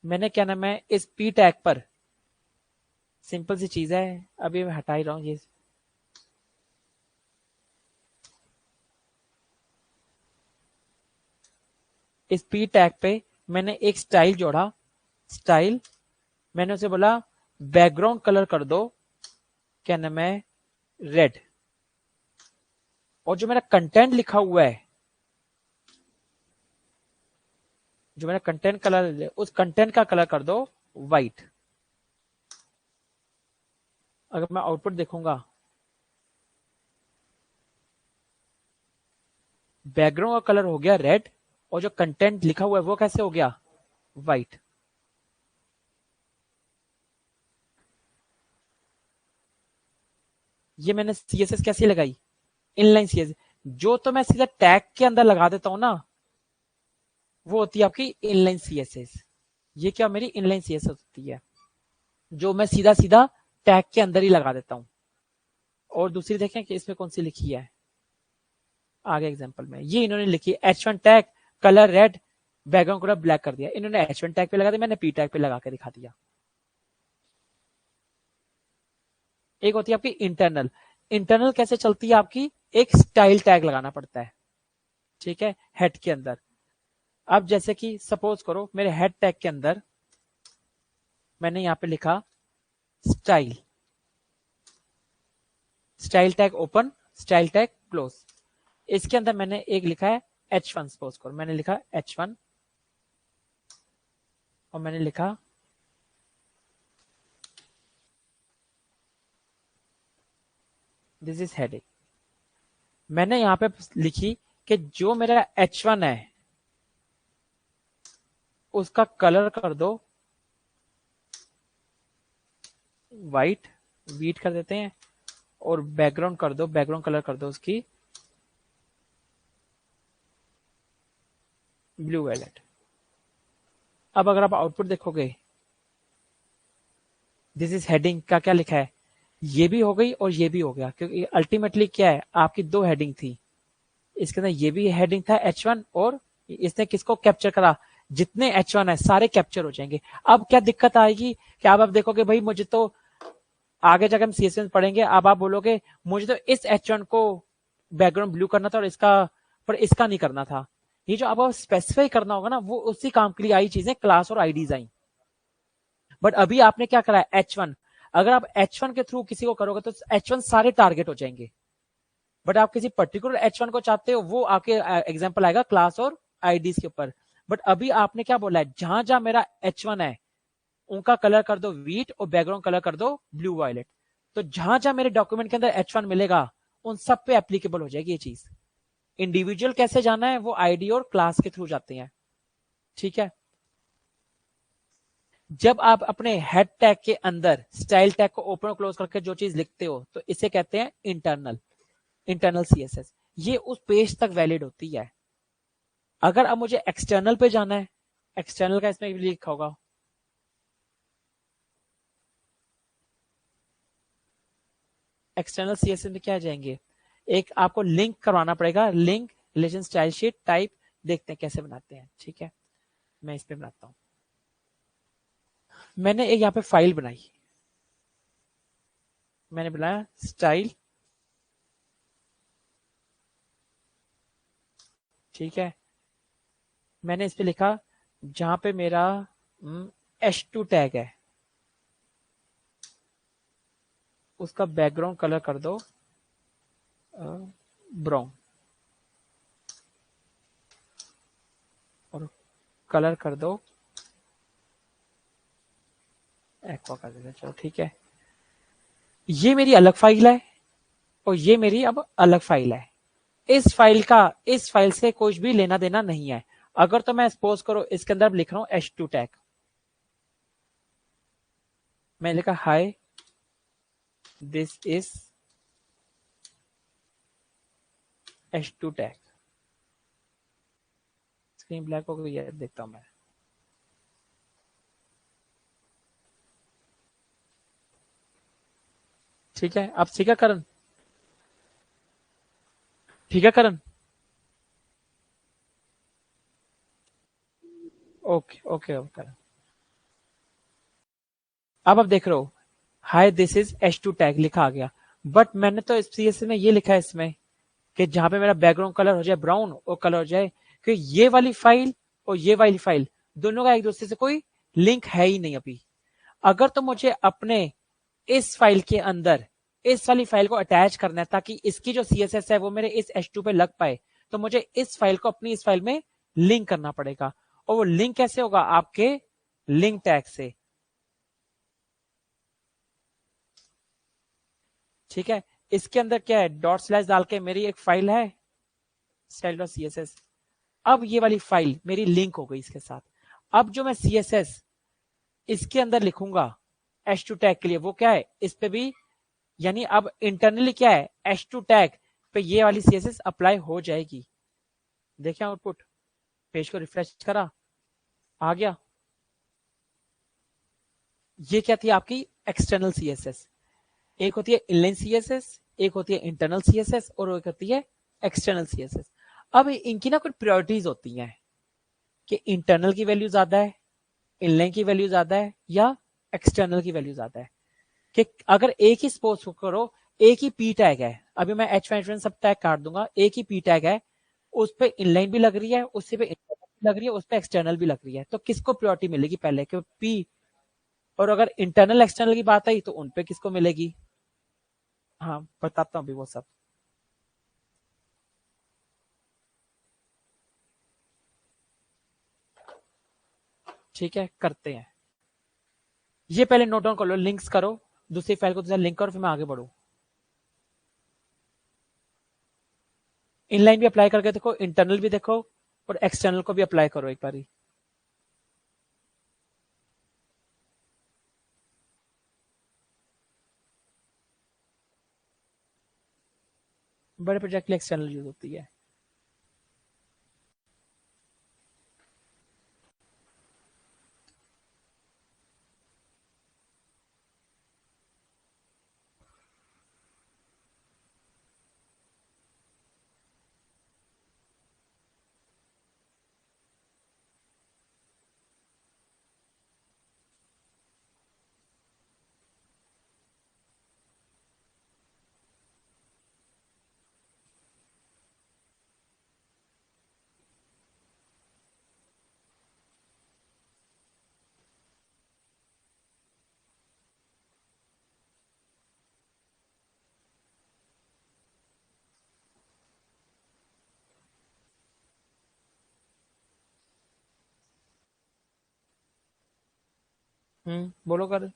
Speaker 1: मैंने क्या नाम है, इस पी टैग पर सिंपल सी चीज है, अभी मैं हटा ही रहा हूँ ये। इस पी टैग पे मैंने एक स्टाइल जोड़ा, स्टाइल मैंने उसे बोला बैकग्राउंड कलर कर दो, क्या नाम है, रेड, और जो मेरा कंटेंट लिखा हुआ है, जो मेरा कंटेंट कलर, उस कंटेंट का कलर कर दो व्हाइट। अगर मैं आउटपुट देखूंगा, बैकग्राउंड का कलर हो गया रेड, और जो कंटेंट लिखा हुआ है वो कैसे हो गया, व्हाइट। ये मैंने सीएसएस कैसी लगाई, इनलाइन सीएसएस। जो तो मैं सीधा टैग के अंदर लगा देता हूं ना, वो होती है आपकी इनलाइन सीएसएस। ये क्या मेरी इनलाइन सीएसएस होती है, जो मैं सीधा सीधा टैग के अंदर ही लगा देता हूं। और दूसरी देखें कि इसमें कौन सी लिखी है आगे एग्जांपल में, ये इन्होंने लिखी H1 tag colour red, background colour black कर दिया। इन्होंने H1 टैग पे लगा दिया, मैंने P टैग पे लगा के दिखा दिया। एक होती है आपकी इंटरनल। इंटरनल कैसे चलती है आपकी, एक स्टाइल टैग लगाना पड़ता है, ठीक है, हेड के अंदर। अब जैसे कि सपोज करो मेरे हेड टैग के अंदर मैंने यहां पे लिखा style, style tag open, style tag close. इसके अंदर मैंने एक लिखा है H1, सपोज करो मैंने लिखा H1 और मैंने लिखा दिस इज हेडिंग। मैंने यहां पे लिखी कि जो मेरा H1 है उसका कलर कर दो व्हाइट, व्हीट कर देते हैं, और बैकग्राउंड कर दो, बैकग्राउंड कलर कर दो उसकी ब्लू वैलेट। अब अगर आप आउटपुट देखोगे, दिस इज हेडिंग का क्या लिखा है, ये भी हो गई और ये भी हो गया, क्योंकि अल्टीमेटली क्या है आपकी दो हेडिंग थी। इसके अंदर ये भी हेडिंग था H1, और इसने किसको कैप्चर करा, जितने H1 है सारे कैप्चर हो जाएंगे। अब क्या दिक्कत आएगी कि अब आप देखोगे भाई मुझे तो आगे जाकर हम सीएसएस पढ़ेंगे, अब आप बोलोगे मुझे तो इस H1 को बैकग्राउंड ब्लू करना था और इसका पर इसका नहीं करना था। ये जो आपको स्पेसिफाई करना होगा ना, वो उसी काम के लिए आई चीजें क्लास और आईडीज आई। बट अभी आपने क्या करा है H1, अगर आप H1 के थ्रू किसी को करोगे तो H1 सारे टारगेट हो जाएंगे। बट आप किसी पर्टिकुलर H1 को चाहते हो, वो आपके एग्जांपल आएगा क्लास और आईडीज के ऊपर। बट अभी आपने क्या बोला है, जहां जहां मेरा H1 है उनका कलर कर दो व्हीट और बैकग्राउंड कलर कर दो ब्लू वायलेट। तो जहां जहां मेरे डॉक्यूमेंट के अंदर H1 मिलेगा उन सब पे एप्लीकेबल हो जाएगी ये चीज। इंडिविजुअल कैसे जाना है, वो आईडी और क्लास के थ्रू जाते हैं, ठीक है। जब आप अपने हेड टैग के अंदर स्टाइल टैग को ओपन और क्लोज करके जो चीज लिखते हो तो इसे कहते हैं इंटरनल, इंटरनल सीएसएस। ये उस पेज तक वैलिड होती है। अगर अब मुझे एक्सटर्नल पे जाना है, एक्सटर्नल का इसमें भी लिखा होगा, एक्सटर्नल सीएसएस में क्या आ जाएंगे, एक आपको लिंक करवाना पड़ेगा, link relation style sheet type, देखते हैं कैसे बनाते हैं, ठीक है। मैं इस पे बनाता हूं। मैंने एक यहाँ पे फाइल बनाई, मैंने बनाया स्टाइल, ठीक है। मैंने इस पे लिखा जहां पे मेरा H2 टैग है उसका बैकग्राउंड कलर कर दो ब्राउन, और कलर कर दो एक्वा कर देते, चलो ठीक है। ये मेरी अलग फाइल है और ये मेरी अब अलग फाइल है। इस फाइल से कुछ भी लेना देना नहीं है। अगर तो मैं सपोज करो इसके अंदर लिख रहा हूं H2 टैग, मैं लिखा hi this is H2 tag, screen black हो गई है, देखता हूं मैं। ठीक है, अब ठीक है करण, ठीक है करण, ओके ओके ओके करण। अब आप देख रहे हो hi this is H2 tag लिखा आ गया। बट मैंने तो सीएसएस में ये लिखा है इसमें कि जहां पे मेरा बैकग्राउंड कलर हो जाए ब्राउन और कलर हो जाए, कि ये वाली फाइल और ये वाली फाइल दोनों का एक दूसरे से कोई लिंक है ही नहीं अभी। अगर तो मुझे अपने इस फाइल के अंदर इस वाली फाइल को अटैच करना है ताकि इसकी जो CSS है वो मेरे इस H2 पे लग पाए, तो मुझे इस फाइल को अपनी इस फाइल में लिंक करना पड़ेगा। और वो लिंक कैसे होगा? आपके लिंक टैग से। ठीक है, इसके अंदर क्या है, डॉट स्लैश डाल के मेरी एक फाइल है style.css। अब ये वाली फाइल मेरी लिंक हो गई इसके साथ। अब जो मैं CSS इसके अंदर लिखूंगा H2 टैग के लिए, वो क्या है, इस पे भी, यानी अब इंटरनली क्या है, H2 टैग पे ये वाली CSS अप्लाई हो जाएगी। देखिए आउटपुट, पेज को रिफ्रेश करा, आ गया। ये क्या थी आपकी एक्सटर्नल CSS। एक होती है इनलाइन CSS, एक होती है इंटरनल CSS, और एक होती है एक्सटर्नल CSS। अब इनकी ना कुछ प्रायोरिटीज होती हैं कि इंटरनल की वैल्यू ज्यादा है, इनलाइन की वैल्यू ज्यादा है, या एक्सटर्नल की वैल्यू ज्यादा है। कि अगर एक ही सपोज करो, एक ही पी टैग है, अभी मैं H1 सब टैग काट दूंगा, एक ही पी टैग है, उस पे इनलाइन भी लग रही है, उस पे इंटरनल भी लग रही है, उस पे एक्सटर्नल भी लग रही है, तो किसको प्रायोरिटी मिलेगी पहले, कि पी। और अगर इंटरनल एक्सटर्नल की बात आई तो उन पे किसको मिलेगी? हाँ, बताता हूँ अभी वो सब। ठीक है, करते हैं। ये पहले नोट डाउन कर लो, लिंक्स करो, दूसरी फाइल को दूसरा लिंक करो, फिर मैं आगे बढ़ू। इनलाइन भी अप्लाई करके देखो, इंटरनल भी देखो, और एक्सटर्नल को भी अप्लाई करो एक बारी। बड़े प्रोजेक्ट के लिए एक्सटर्नल यूज होती है। बोलो कर।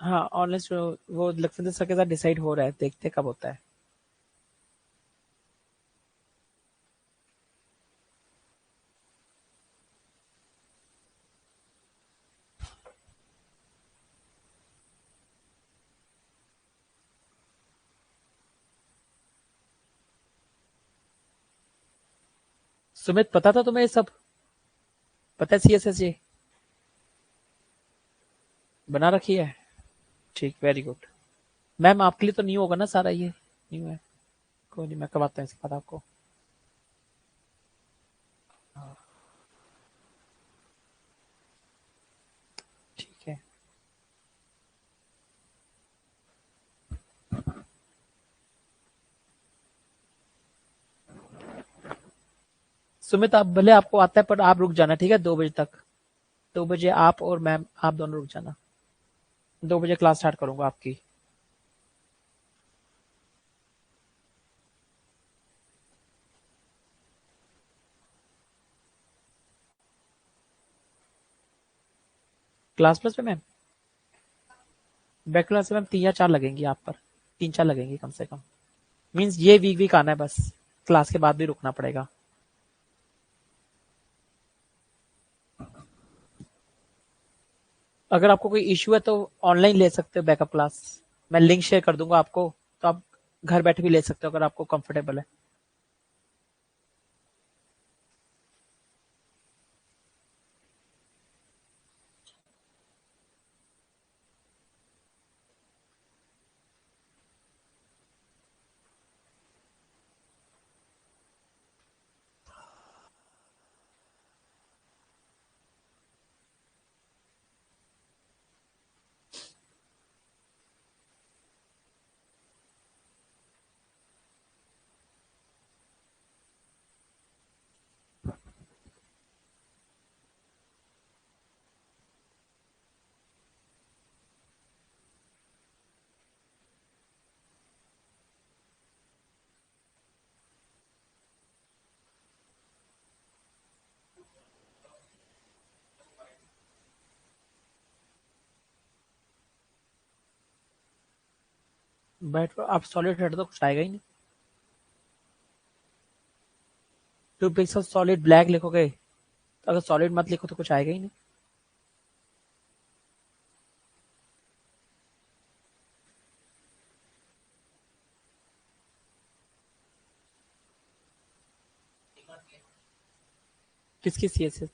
Speaker 1: हाँ, ऑनलाइन वो लक्ष्मण सर के साथ डिसाइड हो रहा है, देखते कब होता है। सुमित, पता था तुम्हें ये सब? पता है CSS ये बना रखी है? ठीक, वेरी गुड। मैम आपके लिए तो नहीं होगा ना सारा ये? नहीं है, कोई नहीं, मैं करवाता हूँ इसके बाद आपको। ठीक है सुमित, आप भले आपको आता है पर आप रुक जाना, ठीक है, 2 बजे तक। 2 बजे आप और मैम, आप दोनों रुक जाना। 2 बजे क्लास स्टार्ट करूंगा आपकी। क्लास प्लस में मैम, बैक क्लास में मैम 3 या 4 लगेंगी आप पर। 3-4 लगेंगी कम से कम। मीन्स ये वीक आना है बस, क्लास के बाद भी रुकना पड़ेगा। अगर आपको कोई इश्यू है तो ऑनलाइन ले सकते हो बैकअप क्लास। मैं लिंक शेयर कर दूंगा आपको, तो आप घर बैठे भी ले सकते हो अगर आपको कंफर्टेबल है। बैठ आप सॉलिड हट तो कुछ आएगा ही नहीं। 2 पिक्सल सॉलिड ब्लैक लिखोगे, तो अगर सॉलिड मत लिखो तो कुछ आएगा ही नहीं। किसकी सीएसएस?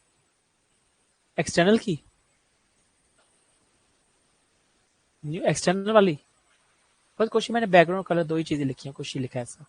Speaker 1: एक्सटर्नल की? न्यू एक्सटर्नल वाली? बस कुछ मैंने बैकग्राउंड कलर दो ही चीजें लिखी हैं, कुछ ही लिखा है ऐसा।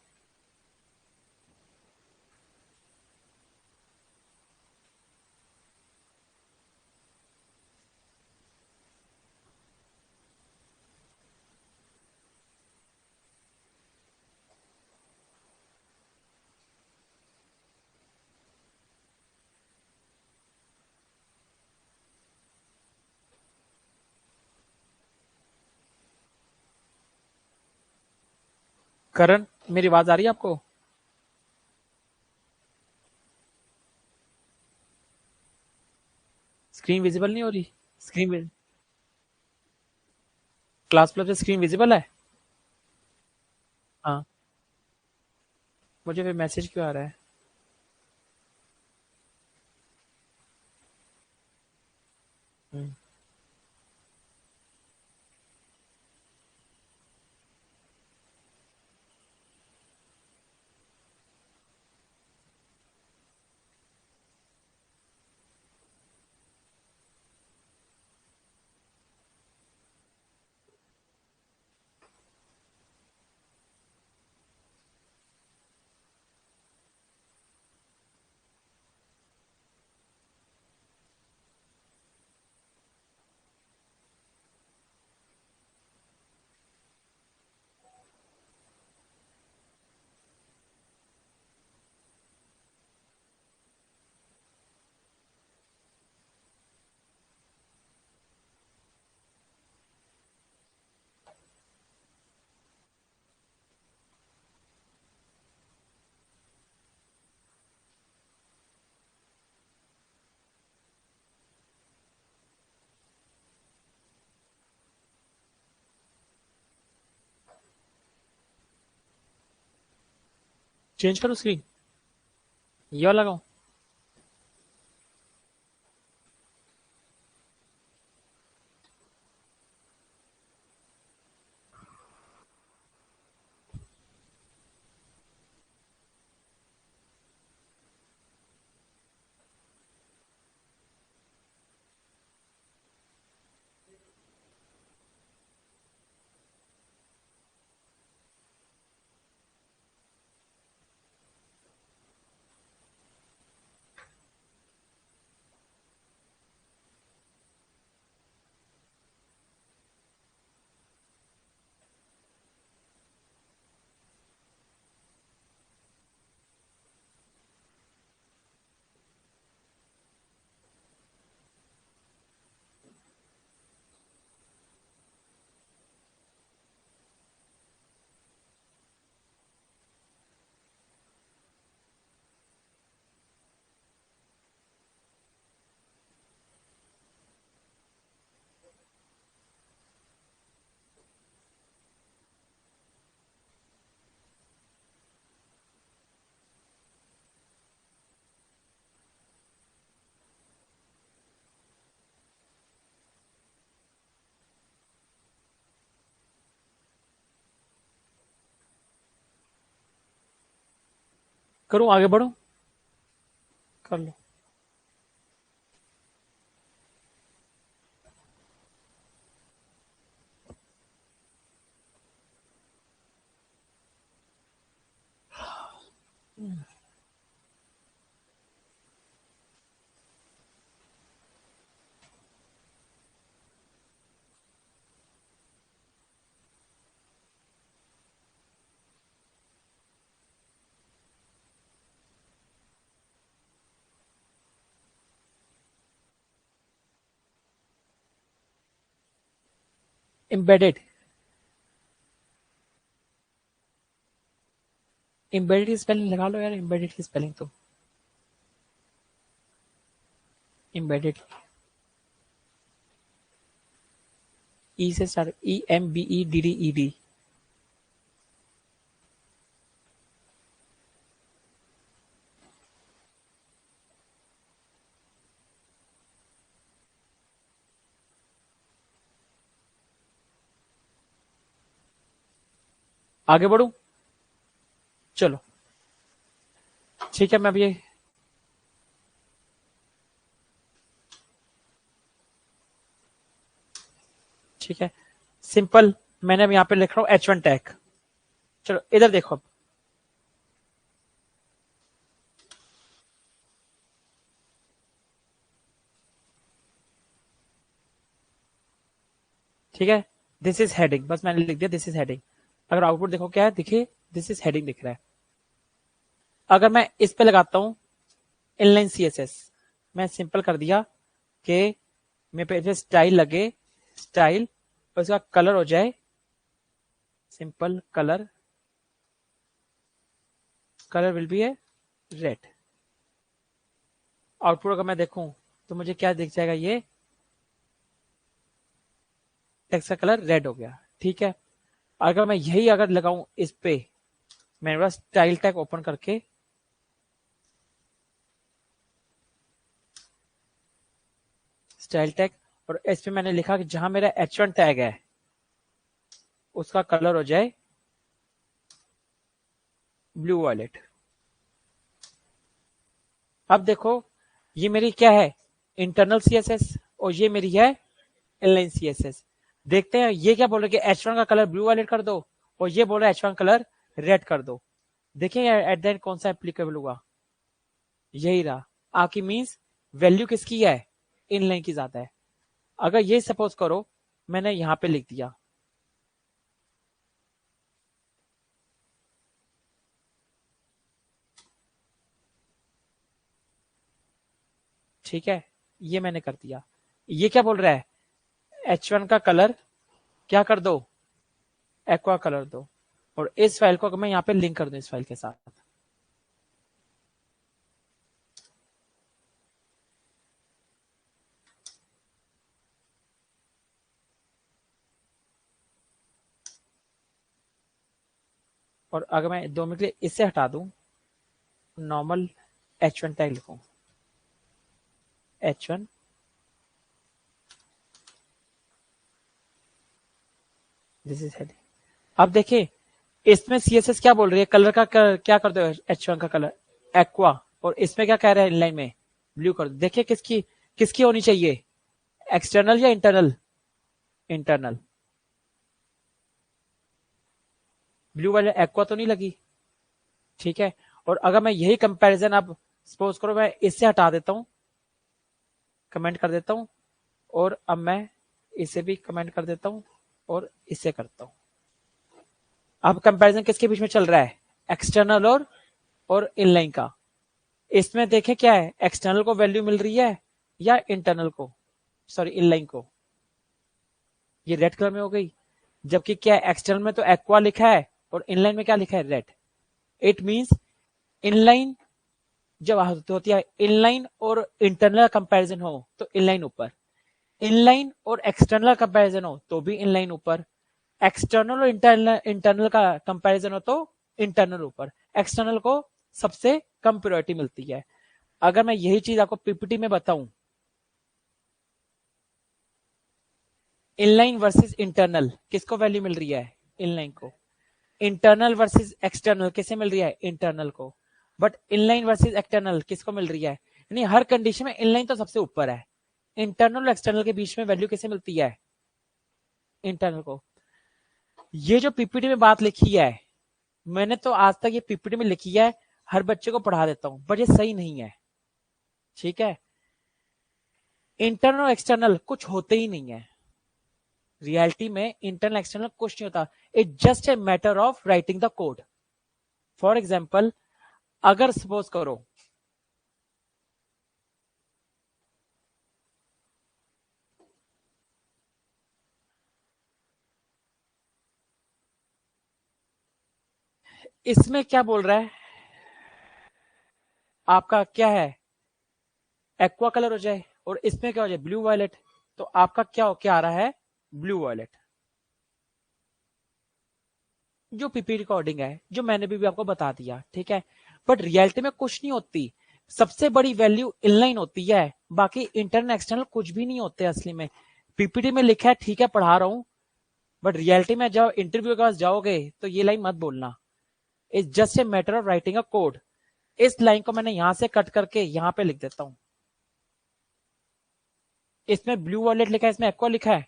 Speaker 1: करण, मेरी आवाज आ रही है आपको? स्क्रीन विजिबल नहीं हो रही? स्क्रीन क्लास प्लस पे स्क्रीन विजिबल है? हाँ। मुझे फिर मैसेज क्यों आ रहा है? हम्म। चेंज करो स्क्रीन, ये वाला लगाऊं? करूं, आगे बढ़ूं? कर लो। एम्बेडेड। एम्बेडेड की स्पेलिंग लगा लो यार, एम्बेडेड की स्पेलिंग तो। एम्बेडेड, ई से start, E M B E D D E D. आगे बढ़ू, चलो ठीक है। मैं अभी ठीक है, सिंपल मैंने अब यहाँ पे लिख रहा हूँ H1 टैग। चलो इधर देखो अब, ठीक है, दिस इज हेडिंग, बस मैंने लिख दिया दिस इज हेडिंग। अगर आउटपुट देखो क्या है, देखिए दिस इज हेडिंग दिख रहा है। अगर मैं इस पे लगाता हूं इनलाइन सीएसएस, मैं सिंपल कर दिया कि मेरे पे स्टाइल लगे, स्टाइल और इसका कलर हो जाए simple colour, colour will be A red. Output अगर मैं देखूं तो मुझे क्या दिख जाएगा, ये टेक्स्ट का कलर रेड हो गया, ठीक है। अगर मैं यही अगर लगाऊं इस पे, मेरे पास स्टाइल टैग ओपन करके स्टाइल टैग, और इस पे मैंने लिखा कि जहां मेरा H1 टैग है उसका कलर हो जाए ब्लू वॉयलेट। अब देखो ये मेरी क्या है, इंटरनल सीएसएस, और ये मेरी है इनलाइन सीएसएस। देखते हैं ये क्या बोल रहे कि H1 का कलर ब्लू वॉयलेट कर दो, और ये बोल रहा है H1 कलर रेड कर दो। देखिए एट द एंड कौन सा एप्लीकेबल हुआ, यही रहा आपकी, मीन्स वैल्यू किसकी है, इनलाइन की ज्यादा है। अगर ये सपोज करो मैंने यहां पे लिख दिया, ठीक है, ये मैंने कर दिया, ये क्या बोल रहा है H1 का कलर क्या कर दो, एक्वा कलर दो। और इस फाइल को अगर मैं यहाँ पे लिंक कर दूं इस फाइल के साथ, और अगर मैं 2 मिनट के लिए इससे हटा दूं, नॉर्मल H1 टैग लिखूं, H1 दिस इज हेडिंग। अब देखिए इसमें सीएसएस क्या बोल रही है, कलर का क्या कर दो H1 का कलर एक्वा, और इसमें क्या कह रहा है इनलाइन में ब्लू कर दो। देखिए किसकी किसकी होनी चाहिए, एक्सटर्नल या इंटरनल, इंटरनल। ब्लू वाले एक्वा तो नहीं लगी, ठीक है। और अगर मैं यही कंपैरिजन अब सपोज करो मैं इससे हटा देता हूं, कमेंट कर देता हूं, और अब मैं इसे भी कमेंट कर देता हूं और इसे करता हूं। अब कंपैरिजन किसके बीच में चल रहा है, एक्सटर्नल और इनलाइन का। इसमें देखें क्या है, एक्सटर्नल को वैल्यू मिल रही है या इंटरनल को, सॉरी इनलाइन को, ये रेड कलर में हो गई। जबकि क्या है, एक्सटर्नल में तो एक्वा लिखा है और इनलाइन में क्या लिखा है, रेड। इट मींस इनलाइन जब होती है इनलाइन और इंटरनल कंपैरिजन हो तो इनलाइन ऊपर, इनलाइन और एक्सटर्नल कंपैरिजन हो तो भी इनलाइन ऊपर, एक्सटर्नल और इंटरनल का कंपैरिजन हो तो इंटरनल ऊपर। एक्सटर्नल को सबसे कम प्रायोरिटी मिलती है। अगर मैं यही चीज आपको पीपीटी में बताऊं, इनलाइन वर्सेस इंटरनल किसको वैल्यू मिल रही है, इनलाइन को। इंटरनल वर्सेस एक्सटर्नल किसे मिल रही है, इंटरनल को। बट इनलाइन वर्सेस एक्सटर्नल किसको मिल रही है, यानी हर कंडीशन में इनलाइन तो सबसे ऊपर है, इंटरनल और एक्सटर्नल के बीच में वैल्यू किसे मिलती है, इंटरनल को। ये जो पीपीटी में बात लिखी है, मैंने तो आज तक ये पीपीटी में लिखी है, हर बच्चे को पढ़ा देता हूं, बट ये सही नहीं है, ठीक है। इंटरनल और एक्सटर्नल कुछ होते ही नहीं है, रियलिटी में इंटरनल एक्सटर्नल कुछ नहीं होता, it just a matter of writing the code. For example अगर सपोज करो इसमें क्या बोल रहा है, आपका क्या है एक्वा कलर हो जाए और इसमें क्या हो जाए ब्लू वायलेट, तो आपका क्या आ रहा है, ब्लू वायलेट। जो पीपी रिकॉर्डिंग है जो मैंने भी आपको बता दिया, ठीक है। बट रियलिटी में कुछ नहीं होती, सबसे बड़ी वैल्यू इनलाइन होती है, बाकी इंटरनल एक्सटर्नल कुछ भी नहीं होते असली में। पीपीटी में लिखा है, ठीक है, पढ़ा रहा हूं, बट रियलिटी में जब इंटरव्यू के पास जाओगे तो ये लाइन मत बोलना, it's just a matter of writing a code. इस लाइन को मैंने यहां से कट करके यहां पे लिख देता हूं। इसमें ब्लू वॉलेट लिखा है, इसमें एक्वा लिखा है,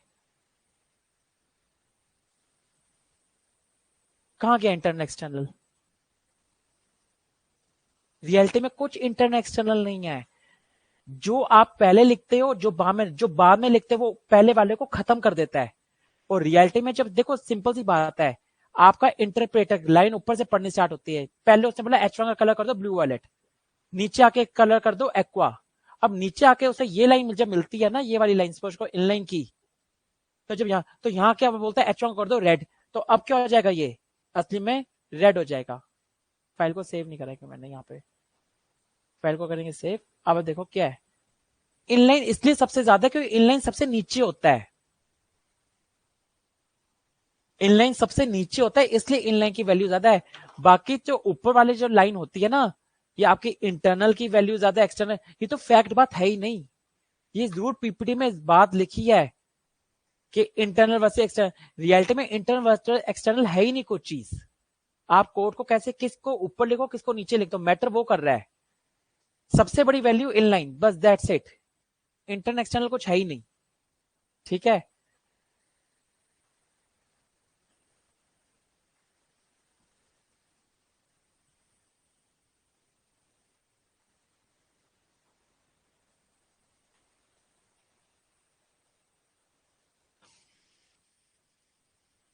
Speaker 1: कहां गया इंटरनल एक्सटर्नल? रियलिटी में कुछ इंटरनल एक्सटर्नल नहीं है। जो आप पहले लिखते हो, जो बाद में लिखते हो, वो पहले वाले को खत्म कर देता है। और रियलिटी में जब देखो, सिंपल सी बात है, आपका इंटरप्रेटर लाइन ऊपर से पढ़नी स्टार्ट होती है, पहले उसने बोला H1 का कलर कर दो ब्लू वॉलेट, नीचे आके कलर कर दो एक्वा। अब नीचे आके उसे ये लाइन जब मिलती है ना, ये वाली लाइन सपोज को इनलाइन की, तो जब यहाँ, तो यहाँ क्या बोलता है H1 कर दो रेड, तो अब क्या हो जाएगा, ये असली में रेड हो जाएगा। फाइल को सेव नहीं करेगा मैंने, यहाँ पे फाइल को करेंगे सेव। अब देखो क्या है, इनलाइन इसलिए सबसे ज्यादा क्योंकि इनलाइन सबसे नीचे होता है, इनलाइन सबसे नीचे होता है इसलिए इनलाइन की वैल्यू ज्यादा है। बाकी जो ऊपर वाले जो लाइन होती है ना, ये आपकी इंटरनल की वैल्यू ज्यादा, एक्सटर्नल, ये तो फैक्ट बात है ही नहीं। ये जरूर पीपीटी में इस बात लिखी है कि इंटरनल वर्सेस एक्सटर्नल, रियलिटी में इंटरनल वर्सेस एक्सटर्नल है ही नहीं कुछ चीज। आप कोड को कैसे, किसको ऊपर लिखो किसको नीचे लिख दो, मैटर वो कर रहा है। सबसे बड़ी वैल्यू इनलाइन, बस दैट्स इट। इंटरनल एक्सटर्नल कुछ है ही नहीं, ठीक है।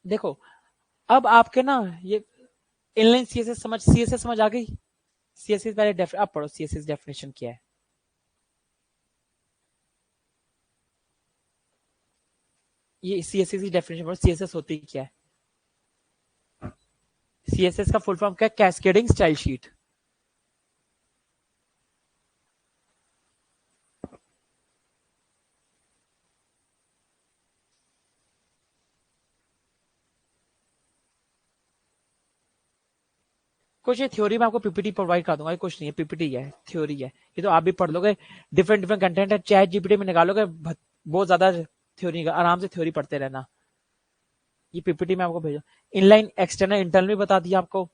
Speaker 1: देखो अब आपके ना ये इनलाइन सीएसएस समझ आ गई। सीएसएस पहले आप पढ़ो सीएसएस डेफिनेशन क्या है। ये सीएसएस की डेफिनेशन पढ़ो, सीएसएस होती क्या है। सीएसएस का फुल फॉर्म क्या है, कैस्केडिंग स्टाइल शीट। कुछ ये थ्योरी में आपको पीपीटी प्रोवाइड कर दूंगा, कुछ नहीं है, पीपीटी है, थ्योरी है, ये तो आप भी पढ़ लोगे। डिफरेंट डिफरेंट कंटेंट है, चैट जीपीटी में निकालोगे, बहुत ज्यादा थ्योरी का, आराम से थ्योरी पढ़ते रहना। ये पीपीटी में आपको भेजो। इनलाइन एक्सटर्नल इंटरनल भी बता दिया आपको,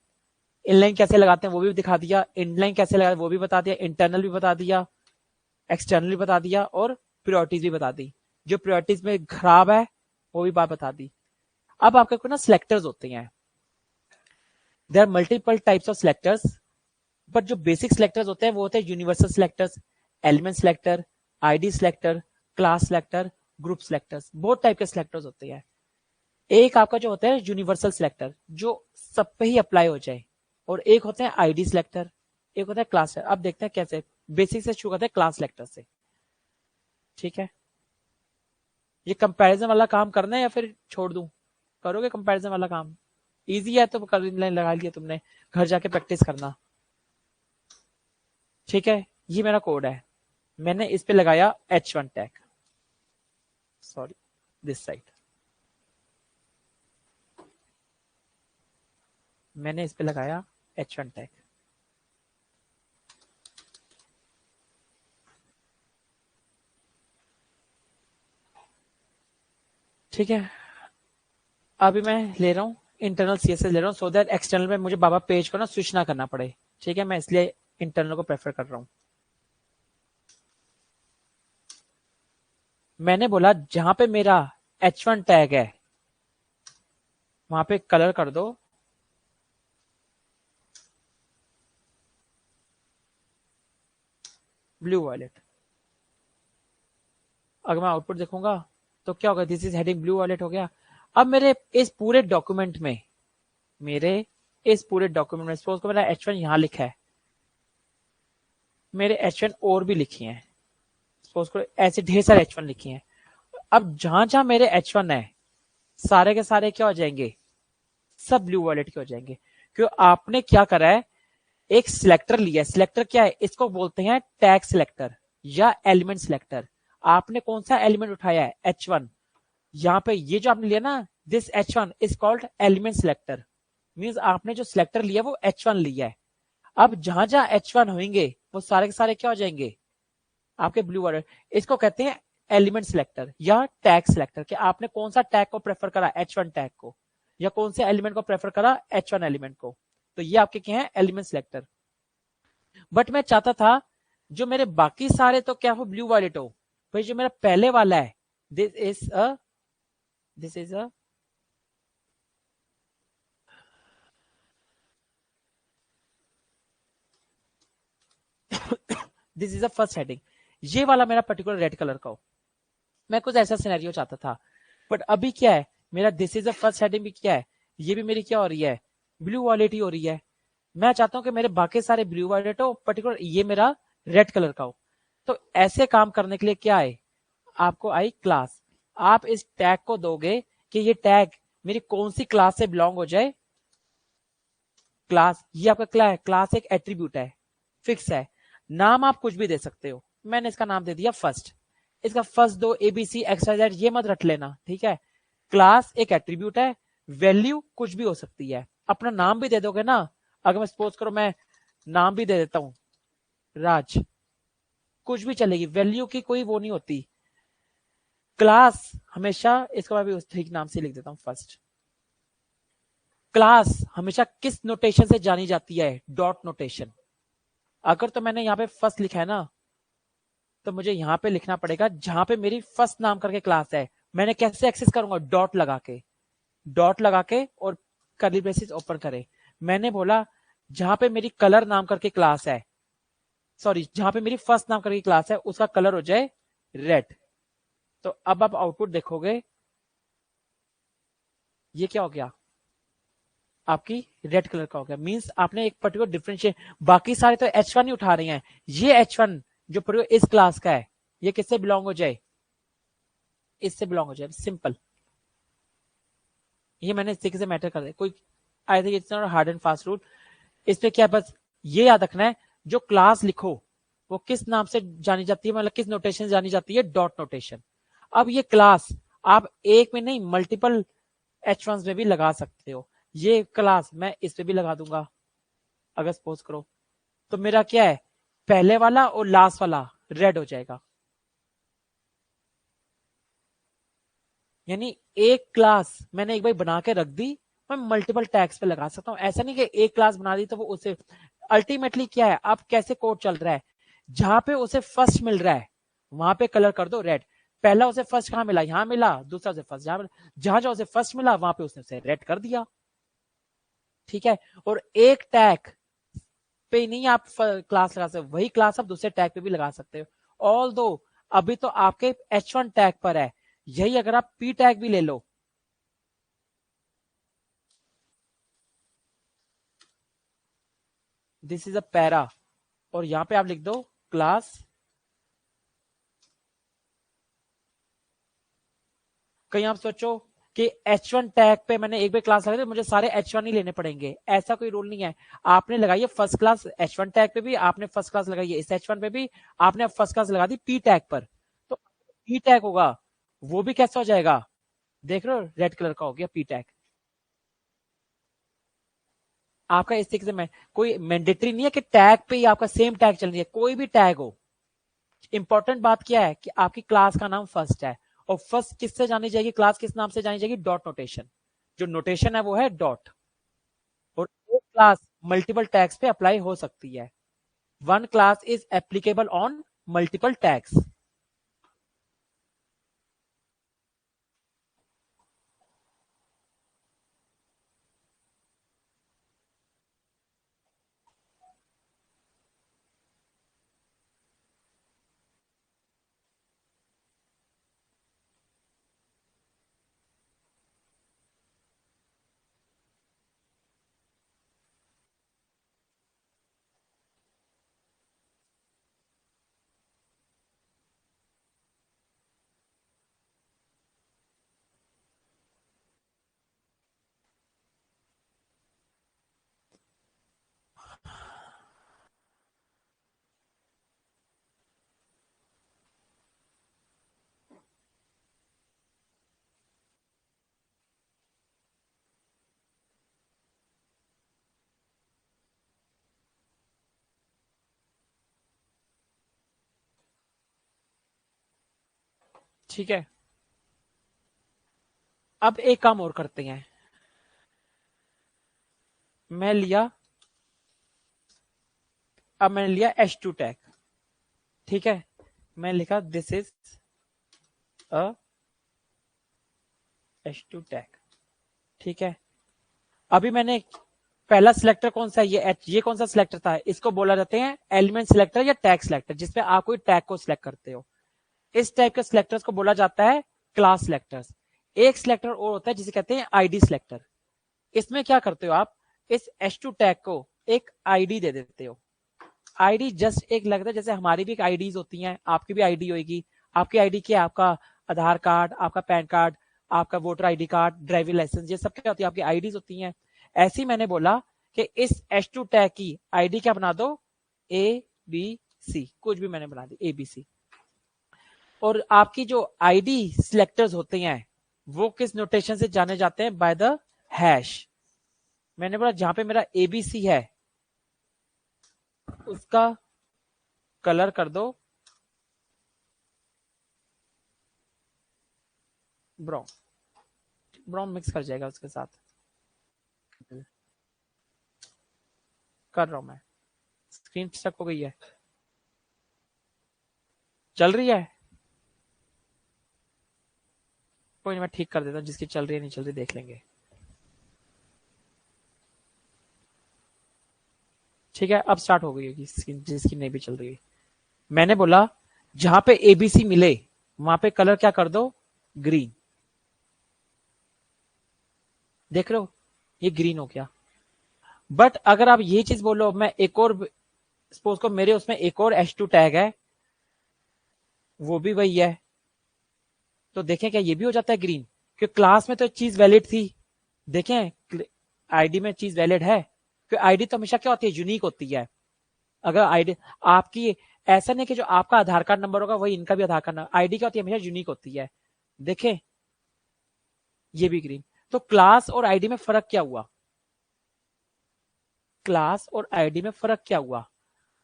Speaker 1: इनलाइन कैसे लगाते हैं वो भी दिखा दिया, इनलाइन कैसे लगाते हैं वो भी बता दिया, इंटरनल भी बता दिया, एक्सटर्नल भी बता दिया, और प्रायोरिटीज भी बता दी। जो प्रायोरिटीज में खराब है वो भी बात बता दी। अब आपके को ना सिलेक्टर्स होते हैं, there are multiple types of selectors, but जो बेसिक सिलेक्टर्स होते हैं वो होते हैं universal selectors, element selector, ID selector, class selector, group selectors, बहुत टाइप के सिलेक्टर्स होते हैं। एक आपका जो होता है यूनिवर्सल सिलेक्टर, जो सब पे ही अप्लाई हो जाए, और एक होते हैं आईडी सिलेक्टर, एक होता है क्लास सिलेक्टर। अब देखते हैं कैसे, बेसिक से शुरू करते हैं क्लास सिलेक्टर से, ठीक है। ये कंपैरिजन वाला काम करना है या फिर छोड़ दूं? करोगे कंपैरिजन वाला काम? इजी है तो कर लगा लिया तुमने, घर जाके प्रैक्टिस करना, ठीक है। ये मेरा कोड है, मैंने इस पे लगाया H1 tag, sorry this side, मैंने इस पे लगाया H1 टैग। ठीक है, अभी मैं ले रहा हूँ इंटरनल सीएसएस ले रहा हूँ, सो दैट एक्सटर्नल में मुझे बाबा पेज को ना स्विच ना करना पड़े, ठीक है। मैं इसलिए इंटरनल को प्रेफर कर रहा हूँ। मैंने बोला जहां पे मेरा H1 टैग है वहां पे कलर कर दो ब्लू वॉलेट। अगर मैं आउटपुट देखूंगा तो क्या होगा, this is heading blue wallet हो गया। अब मेरे इस पूरे डॉक्यूमेंट में, सपोज को मेरा H1 यहां लिखा है, मेरे H1 और भी लिखी हैं, सपोज को ऐसे ढेर सारे H1 लिखी हैं। अब जहां जहां मेरे H1 है सारे के सारे क्या हो जाएंगे, सब ब्लू वॉलेट के हो जाएंगे। क्यों, आपने क्या करा है, एक सिलेक्टर लिया है। सिलेक्टर क्या है, इसको बोलते हैं टैग सिलेक्टर या एलिमेंट सिलेक्टर। आपने कौन सा एलिमेंट उठाया है, H1। यहाँ पे ये जो आपने लिया ना, this H1 is called element selector, means आपने जो सिलेक्टर लिया वो H1 लिया है। अब जहां जहां H1 होंगे वो सारे के सारे क्या हो जाएंगे, आपके ब्लू वॉलेट। इसको कहते हैं एलिमेंट सिलेक्टर या टैग सिलेक्टर कि आपने कौन सा टैग को प्रेफर करा, H1 टैग को, या कौन से एलिमेंट को प्रेफर करा, H1 एलिमेंट को। तो ये आपके क्या है, एलिमेंट सिलेक्टर। बट मैं चाहता था जो मेरे बाकी सारे तो क्या हो, ब्लू वायलेट हो, भाई जो मेरा पहले वाला है, this is a this is a first heading, ये वाला मेरा पर्टिकुलर रेड कलर का हो। मैं कुछ ऐसा सिनेरियो चाहता था। बट अभी क्या है, मेरा this is a first heading भी क्या है, ये भी मेरी क्या हो रही है, ब्लू वॉलेट ही हो रही है। मैं चाहता हूं कि मेरे बाकी सारे ब्लू वॉलेट हो, पर्टिकुलर ये मेरा रेड कलर का हो। तो ऐसे काम करने के लिए क्या है, आपको आई क्लास। आप इस टैग को दोगे कि ये टैग मेरी कौन सी क्लास से बिलोंग हो जाए। क्लास, ये आपका क्या है, क्लास एक एट्रीब्यूट है, फिक्स है। नाम आप कुछ भी दे सकते हो, मैंने इसका नाम दे दिया फर्स्ट। इसका फर्स्ट दो एबीसी एक्सवाइजेड ये मत रट लेना, ठीक है। क्लास एक एट्रीब्यूट है, वैल्यू कुछ भी हो सकती है। अपना नाम भी दे दोगे ना, अगर मैं सपोज करो मैं नाम भी दे देता हूं राज, कुछ भी चलेगी, वैल्यू की कोई वो नहीं होती। क्लास हमेशा, इसको मैं भी उस ठीक नाम से लिख देता हूं फर्स्ट। क्लास हमेशा किस नोटेशन से जानी जाती है, डॉट नोटेशन। अगर तो मैंने यहाँ पे फर्स्ट लिखा है ना, तो मुझे यहाँ पे लिखना पड़ेगा जहां पे मेरी फर्स्ट नाम करके क्लास है। मैंने कैसे एक्सेस करूंगा, डॉट लगा के, डॉट लगा के और कर्ली ब्रेसेस ओपन करे। मैंने बोला जहां पे मेरी कलर नाम करके क्लास है, सॉरी जहां पे मेरी फर्स्ट नाम करके क्लास है उसका कलर हो जाए रेड। तो अब आप आउटपुट देखोगे, ये क्या हो गया, आपकी रेड कलर का हो गया। मींस आपने एक पर्टिकुलर डिफरेंशिएट, बाकी सारे तो H1 ही उठा रहे हैं, ये H1 जो पर्टिकुलर इस क्लास का है, ये किससे बिलोंग हो जाए, इससे बिलोंग हो जाए, सिंपल। ये मैंने इस तरीके से मैटर कर दिया। कोई I think it's not hard and fast rule. इस पे क्या, बस ये याद रखना है, जो क्लास लिखो वो किस नाम से जानी जाती है, मतलब किस नोटेशन से जानी जाती है, डॉट नोटेशन। अब ये क्लास आप एक में नहीं मल्टीपल H1 में भी लगा सकते हो। ये क्लास मैं इस पे भी लगा दूंगा, अगर सपोज करो, तो मेरा क्या है, पहले वाला और लास्ट वाला रेड हो जाएगा। यानी एक क्लास मैंने एक बार बना के रख दी, मैं मल्टीपल टैग्स पे लगा सकता हूं। ऐसा नहीं कि एक क्लास बना दी तो वो उसे, अल्टीमेटली क्या है, अब कैसे कोड चल रहा है, जहां पे उसे फर्स्ट मिल रहा है वहां पे कलर कर दो रेड। पहला उसे फर्स्ट कहां मिला, यहां मिला, दूसरा उसे फर्स्ट जहां मिला, जहां जहां उसे फर्स्ट मिला वहां पे उसने उसे रेड कर दिया, ठीक है। और एक टैग पे नहीं आप क्लास लगा सकते, वही क्लास आप दूसरे टैग पे भी लगा सकते हो। ऑल दो अभी तो आपके H1 टैग पर है, यही अगर आप P टैग भी ले लो, दिस इज अ पैरा, और यहां पे आप लिख दो क्लास। कहीं आप सोचो कि H1 टैग पे मैंने एक बार क्लास लगाई तो मुझे सारे H1 ही लेने पड़ेंगे, ऐसा कोई रूल नहीं है। आपने लगाई है फर्स्ट क्लास H1 टैग पे भी, आपने फर्स्ट क्लास लगाई है इस H1 पे भी, आपने फर्स्ट क्लास लगा दी P टैग पर, तो P टैग होगा वो भी कैसा हो जाएगा, देख रहे हो रेड कलर का हो गया P टैग आपका। इस तरीके से मैं, कोई मैंडेटरी नहीं है कि टैग पे ही आपका सेम टैग चल रही है, कोई भी टैग हो। इंपॉर्टेंट बात क्या है कि आपकी क्लास का नाम फर्स्ट है, और फर्स्ट किससे जानी जाएगी, क्लास किस नाम से जानी जाएगी, डॉट नोटेशन। जो नोटेशन है वो है डॉट। और एक क्लास मल्टीपल टैग्स पे अप्लाई हो सकती है, one class is applicable on multiple tags. ठीक है, अब एक काम और करते हैं। मैं लिया, अब मैंने लिया H2 टैग, ठीक है, मैं लिखा this is a H2 tag, ठीक है। अभी मैंने पहला सिलेक्टर कौन सा है, ये कौन सा सिलेक्टर था, इसको बोला जाते हैं एलिमेंट सिलेक्टर या टैग सिलेक्टर, जिसपे आप कोई टैग को सिलेक्ट करते हो। इस टाइप के सिलेक्टर्स को बोला जाता है क्लास सिलेक्टर्स। एक सिलेक्टर और होता है जिसे कहते हैं आईडी सिलेक्टर। इसमें क्या करते हो आप, इस H2 टैग को एक आईडी दे देते हो। आईडी जस्ट एक लगता है जैसे हमारी भी एक आईडीज होती हैं, आपकी भी आईडी होगी। आपकी आईडी क्या है, आपका आधार कार्ड, आपका पैन कार्ड, आपका voter ID card, driving licence, ये सब क्या होती है, आपकी आईडीज होती हैं। ऐसे ही मैंने बोला कि इस H2 टैग की आईडी क्या बना दो, ABC, कुछ भी मैंने बना दी ABC। और आपकी जो आईडी सिलेक्टर्स होते हैं वो किस नोटेशन से जाने जाते हैं, बाय द हैश। मैंने बोला जहां पे मेरा ABC है उसका कलर कर दो ब्राउन, ब्राउन मिक्स कर जाएगा उसके साथ, कर रहा हूं मैं। स्क्रीन स्टक हो गई है, चल रही है, कोई नहीं मैं ठीक कर देता हूं, जिसकी चल रही है नहीं चल रही देख लेंगे। ठीक है, अब स्टार्ट हो गई होगी स्क्रीन, जिसकी नहीं भी चल रही है। मैंने बोला जहां पे ABC मिले वहां पे कलर क्या कर दो, ग्रीन। देख रहे हो, ये ग्रीन हो गया। बट अगर आप ये चीज बोलो, मैं एक और, सपोज को मेरे उसमें एक और H2 टैग है, वो भी वही है, तो देखें क्या ये भी हो जाता है ग्रीन, क्योंकि क्लास में तो चीज वैलिड थी। देखें आईडी में चीज वैलिड है, क्योंकि आईडी तो हमेशा क्या होती है, यूनिक होती है। अगर आईडी आपकी, ऐसा नहीं कि जो आपका आधार कार्ड नंबर होगा वही इनका भी आधार कार्ड नंबर, आईडी क्या होती है, हमेशा यूनिक होती है। देखें ये भी ग्रीन। तो क्लास और आईडी में फर्क क्या हुआ, क्लास और आईडी में फर्क क्या हुआ।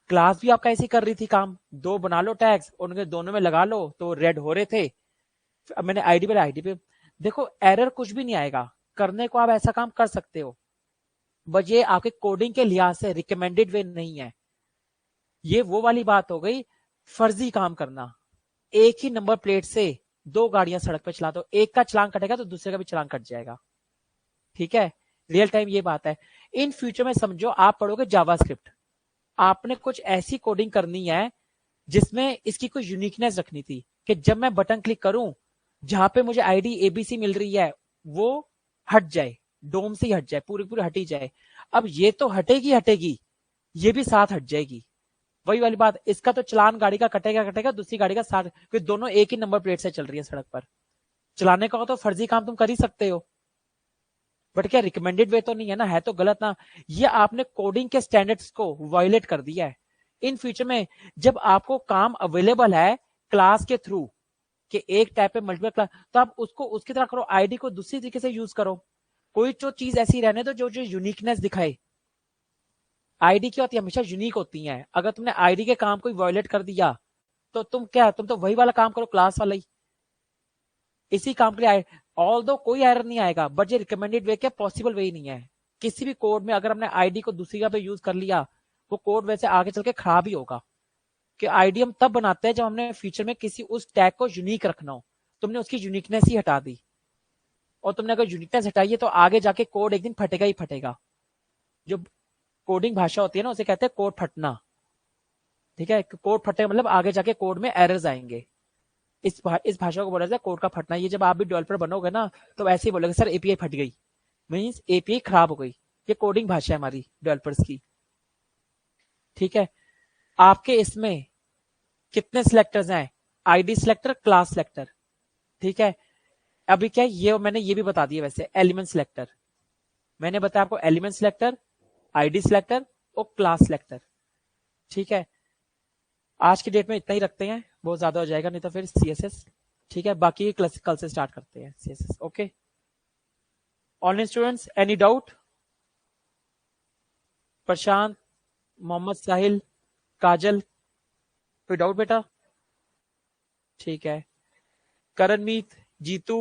Speaker 1: क्लास भी आपका ऐसे कर रही थी काम, दो बना लो टैग्स और उनके दोनों में लगा लो तो रेड हो रहे थे। अब मैंने आईडी पे देखो, एरर कुछ भी नहीं आएगा, करने को आप ऐसा काम कर सकते हो, बट ये आपके कोडिंग के लिहाज से रिकमेंडेड वे नहीं है। ये वो वाली बात हो गई, फर्जी काम करना। एक ही नंबर प्लेट से दो गाड़ियां सड़क पे चला दो, एक का चलान कटेगा तो दूसरे का भी चलान कट जाएगा, ठीक है। रियल टाइम ये बात है। इन फ्यूचर में समझो आप पढ़ोगे जावास्क्रिप्ट, आपने कुछ ऐसी कोडिंग करनी है जिसमें इसकी कोई यूनिकनेस रखनी थी, कि जब मैं बटन क्लिक करूं, जहां पे मुझे आईडी ABC मिल रही है वो हट जाए, डोम से ही हट जाए, पूरी पूरी हटी जाए। अब ये तो हटेगी हटेगी, ये भी साथ हट जाएगी। वही वाली बात, इसका तो चलान गाड़ी का कटेगा कटेगा, दूसरी गाड़ी का साथ, क्योंकि दोनों एक ही नंबर प्लेट से चल रही है सड़क पर। चलाने का हो तो फर्जी काम तुम कर ही सकते हो, बट क्या रिकमेंडेड वे तो नहीं है ना, है तो गलत ना। ये आपने कोडिंग के स्टैंडर्ड्स को वायलेट कर दिया है। इन फ्यूचर में जब आपको काम अवेलेबल है क्लास के थ्रू, कि एक टाइप पे मल्टीपल क्लास, तो आप उसको उसकी तरह करो, आईडी को दूसरी तरीके से यूज करो। कोई जो चीज ऐसी रहने दो जो जो यूनिकनेस दिखाए। आईडी क्या होती है, हमेशा यूनिक होती है। अगर तुमने आईडी के काम को वायलेट कर दिया तो तुम तो वही वाला काम करो, क्लास वाला ही। इसी काम के लिए ऑल दो कोई एरर नहीं आएगा, बट ये रिकमेंडेड वे क्या पॉसिबल वे ही नहीं है। किसी भी कोड में अगर हमने आईडी को दूसरी जगह पे यूज कर लिया, वो कोड वैसे आगे चल के खराब ही होगा। कि आईडी हम तब बनाते हैं जब हमने फ्यूचर में किसी उस टैग को यूनिक रखना हो, तुमने उसकी यूनिकनेस ही हटा दी। और तुमने अगर यूनिकनेस हटाई है तो आगे जाके कोड एक दिन फटेगा ही फटेगा। जो कोडिंग भाषा होती है ना उसे कहते हैं कोड फटना, ठीक है। कोड फटेगा मतलब आगे जाके कोड में एरर्स आएंगे। इस भाषा को बोला जाता है कोड का फटना। ये जब आप भी डेवलपर बनोगे ना तो ऐसे ही बोलोगे, सर एपीआई फट गई, मींस एपीआई खराब हो गई। ये कोडिंग भाषा है हमारी डेवलपर्स की, ठीक है। आपके इसमें कितने सिलेक्टर्स हैं, आईडी सिलेक्टर, क्लास सिलेक्टर, ठीक है। अभी क्या है, ये मैंने ये भी बता दिया वैसे, एलिमेंट सिलेक्टर मैंने बताया आपको, एलिमेंट सिलेक्टर, आईडी सिलेक्टर और क्लास सिलेक्टर, ठीक है। आज की डेट में इतना ही रखते हैं, बहुत ज्यादा हो जाएगा नहीं तो फिर सीएसएस, ठीक है। बाकी कल से स्टार्ट करते हैं CSS, okay. Online students, any doubt? Prashant, Mohammad Sahil, Kajal, कोई डाउट बेटा? ठीक है, करणमीत, जीतू,